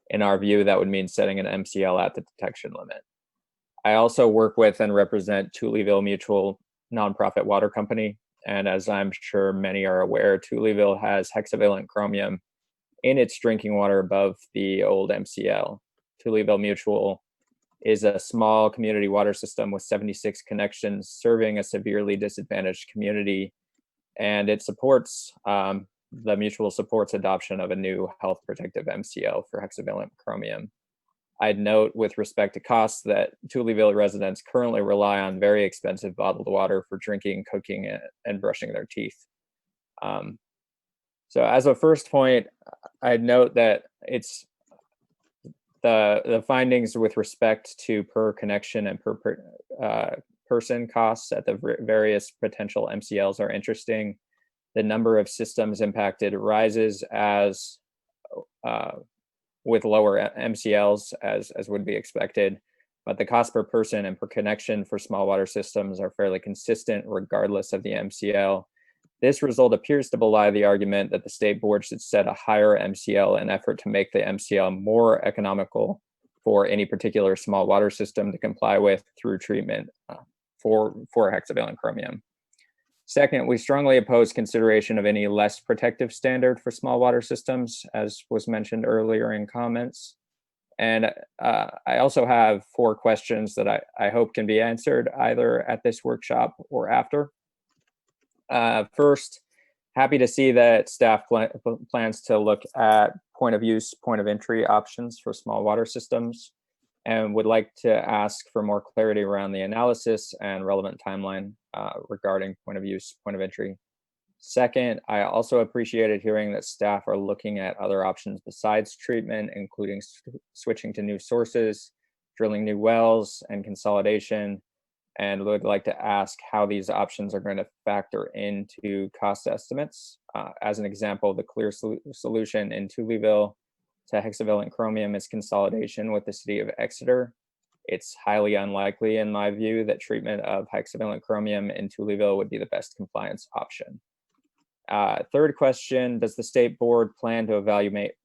[SPEAKER 11] In our view, that would mean setting an MCL at the detection limit. I also work with and represent Tullyville Mutual nonprofit water company. And as I'm sure many are aware, Tullyville has hexavalent chromium in its drinking water above the old MCL. Tullyville Mutual is a small community water system with 76 connections serving a severely disadvantaged community. And it supports, the mutual supports adoption of a new health protective MCL for hexavalent chromium. I'd note with respect to costs that Tullyville residents currently rely on very expensive bottled water for drinking, cooking, and brushing their teeth. So as a first point, I'd note that it's the findings with respect to per connection and per person costs at the various potential MCLs are interesting. The number of systems impacted rises as with lower MCLs as would be expected, but the cost per person and per connection for small water systems are fairly consistent regardless of the MCL. This result appears to belie the argument that the state board should set a higher MCL in effort to make the MCL more economical for any particular small water system to comply with through treatment for hexavalent chromium. Second, we strongly oppose consideration of any less protective standard for small water systems, as was mentioned earlier in comments. And I also have 4 questions that I hope can be answered either at this workshop or after. First, happy to see that staff plans to look at point of use, point of entry options for small water systems, and would like to ask for more clarity around the analysis and relevant timeline regarding point of use, point of entry. Second, I also appreciated hearing that staff are looking at other options besides treatment, including switching to new sources, drilling new wells, and consolidation, and would like to ask how these options are going to factor into cost estimates. As an example, the clear solution in Tullyville to hexavalent chromium is consolidation with the city of Exeter. It's highly unlikely, in my view, that treatment of hexavalent chromium in Tullyville would be the best compliance option. Third question, does the state board plan to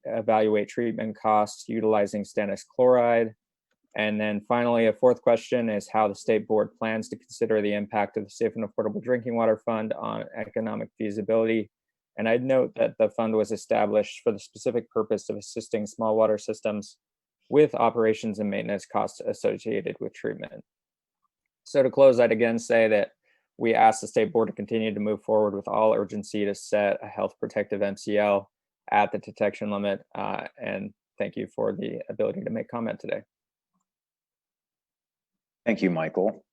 [SPEAKER 11] evaluate treatment costs utilizing stannous chloride? And then finally, a fourth question is how the state board plans to consider the impact of the Safe and Affordable Drinking Water Fund on economic feasibility. And I'd note that the fund was established for the specific purpose of assisting small water systems with operations and maintenance costs associated with treatment. So to close, I'd again say that we ask the state board to continue to move forward with all urgency to set a health protective MCL at the detection limit. And thank you for the ability to make comment today.
[SPEAKER 1] Thank you, Michael.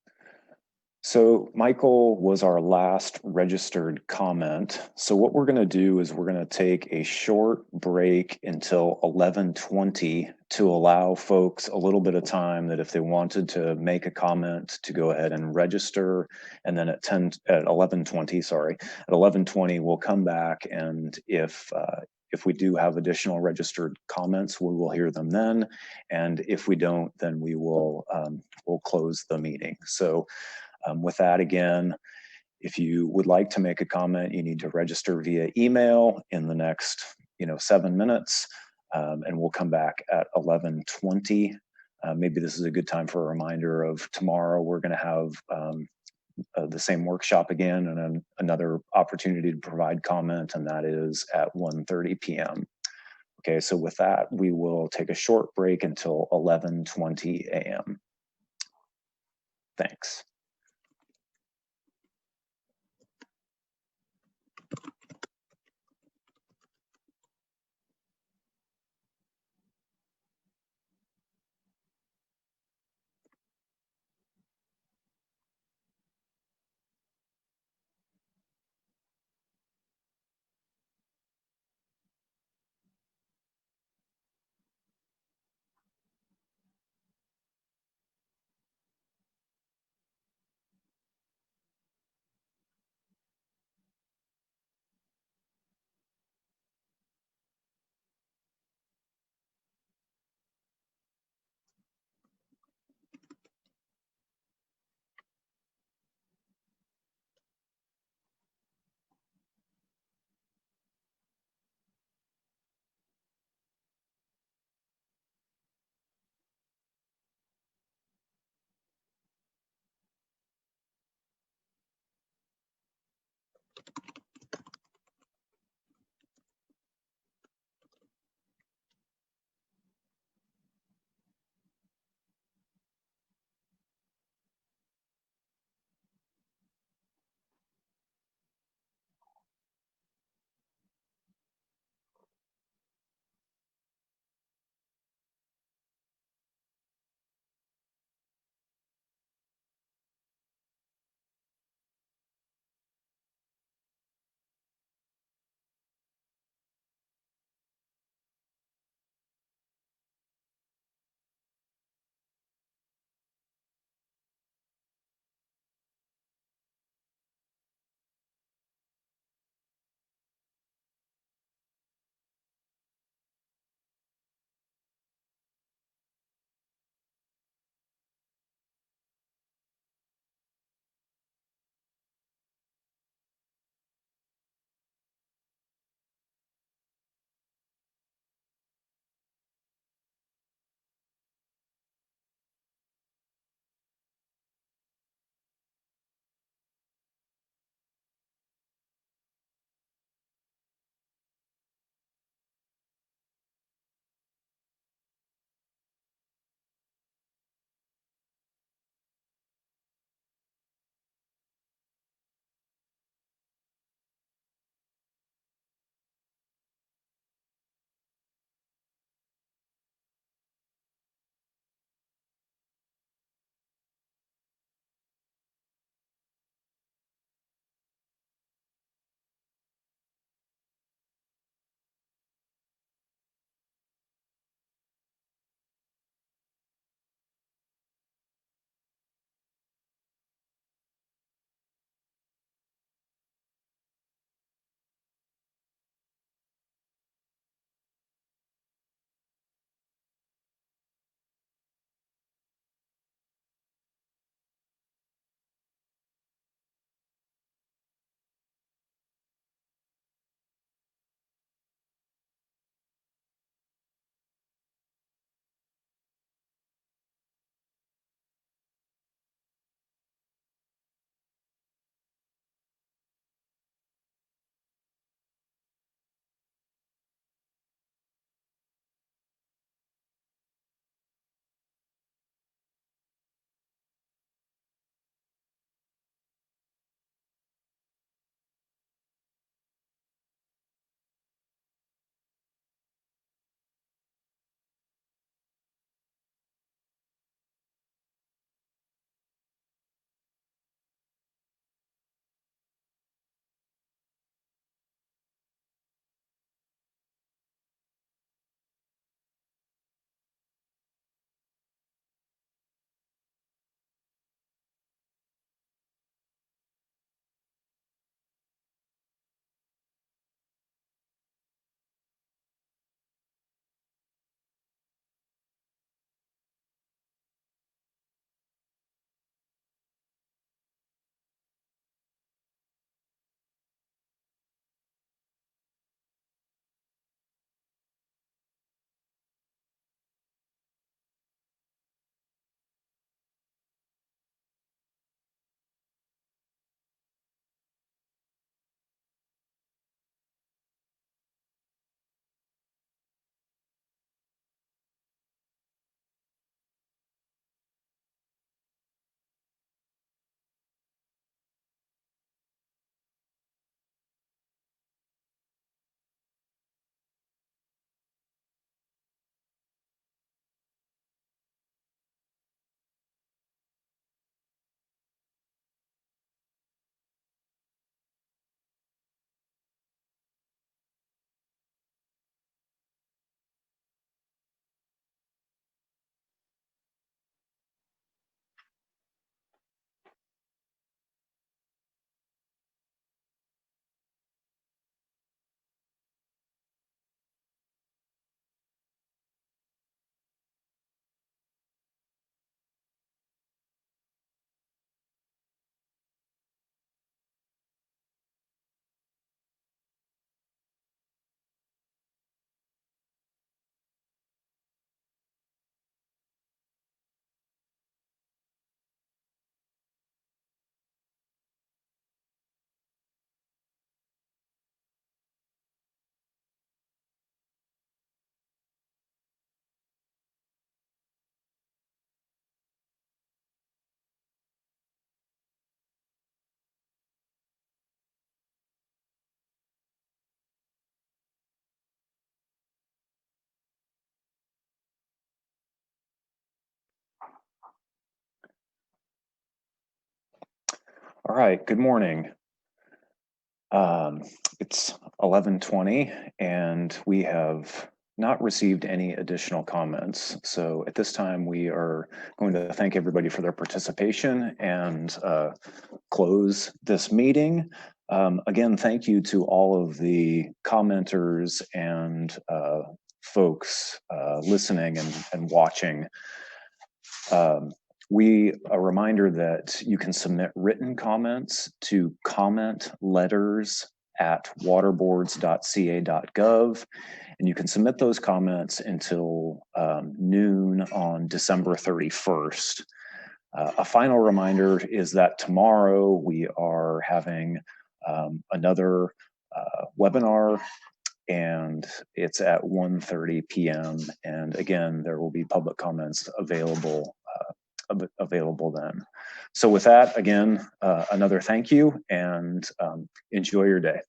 [SPEAKER 1] So Michael was our last registered comment. So what we're going to do is we're going to take a short break until 11:20 to allow folks a little bit of time that if they wanted to make a comment to go ahead and register. And then at 11:20, we'll come back, and if we do have additional registered comments, we will hear them then. And if we don't, then we will we'll close the meeting. So with that, again, if you would like to make a comment, you need to register via email in the next 7 minutes, and we'll come back at 11:20. Maybe this is a good time for a reminder of tomorrow. We're going to have the same workshop again and another opportunity to provide comment, and that is at 1:30 p.m. Okay, so with that, we will take a short break until 11:20 a.m. Thanks. All right, good morning. It's 11:20 and we have not received any additional comments. So at this time, we are going to thank everybody for their participation and close this meeting. Again, thank you to all of the commenters and folks listening and watching. A reminder that you can submit written comments to commentletters@waterboards.ca.gov, and you can submit those comments until noon on December 31st. A final reminder is that tomorrow we are having another webinar, and it's at 1:30 p.m. And again, there will be public comments available then. So with that, again, another thank you, and enjoy your day.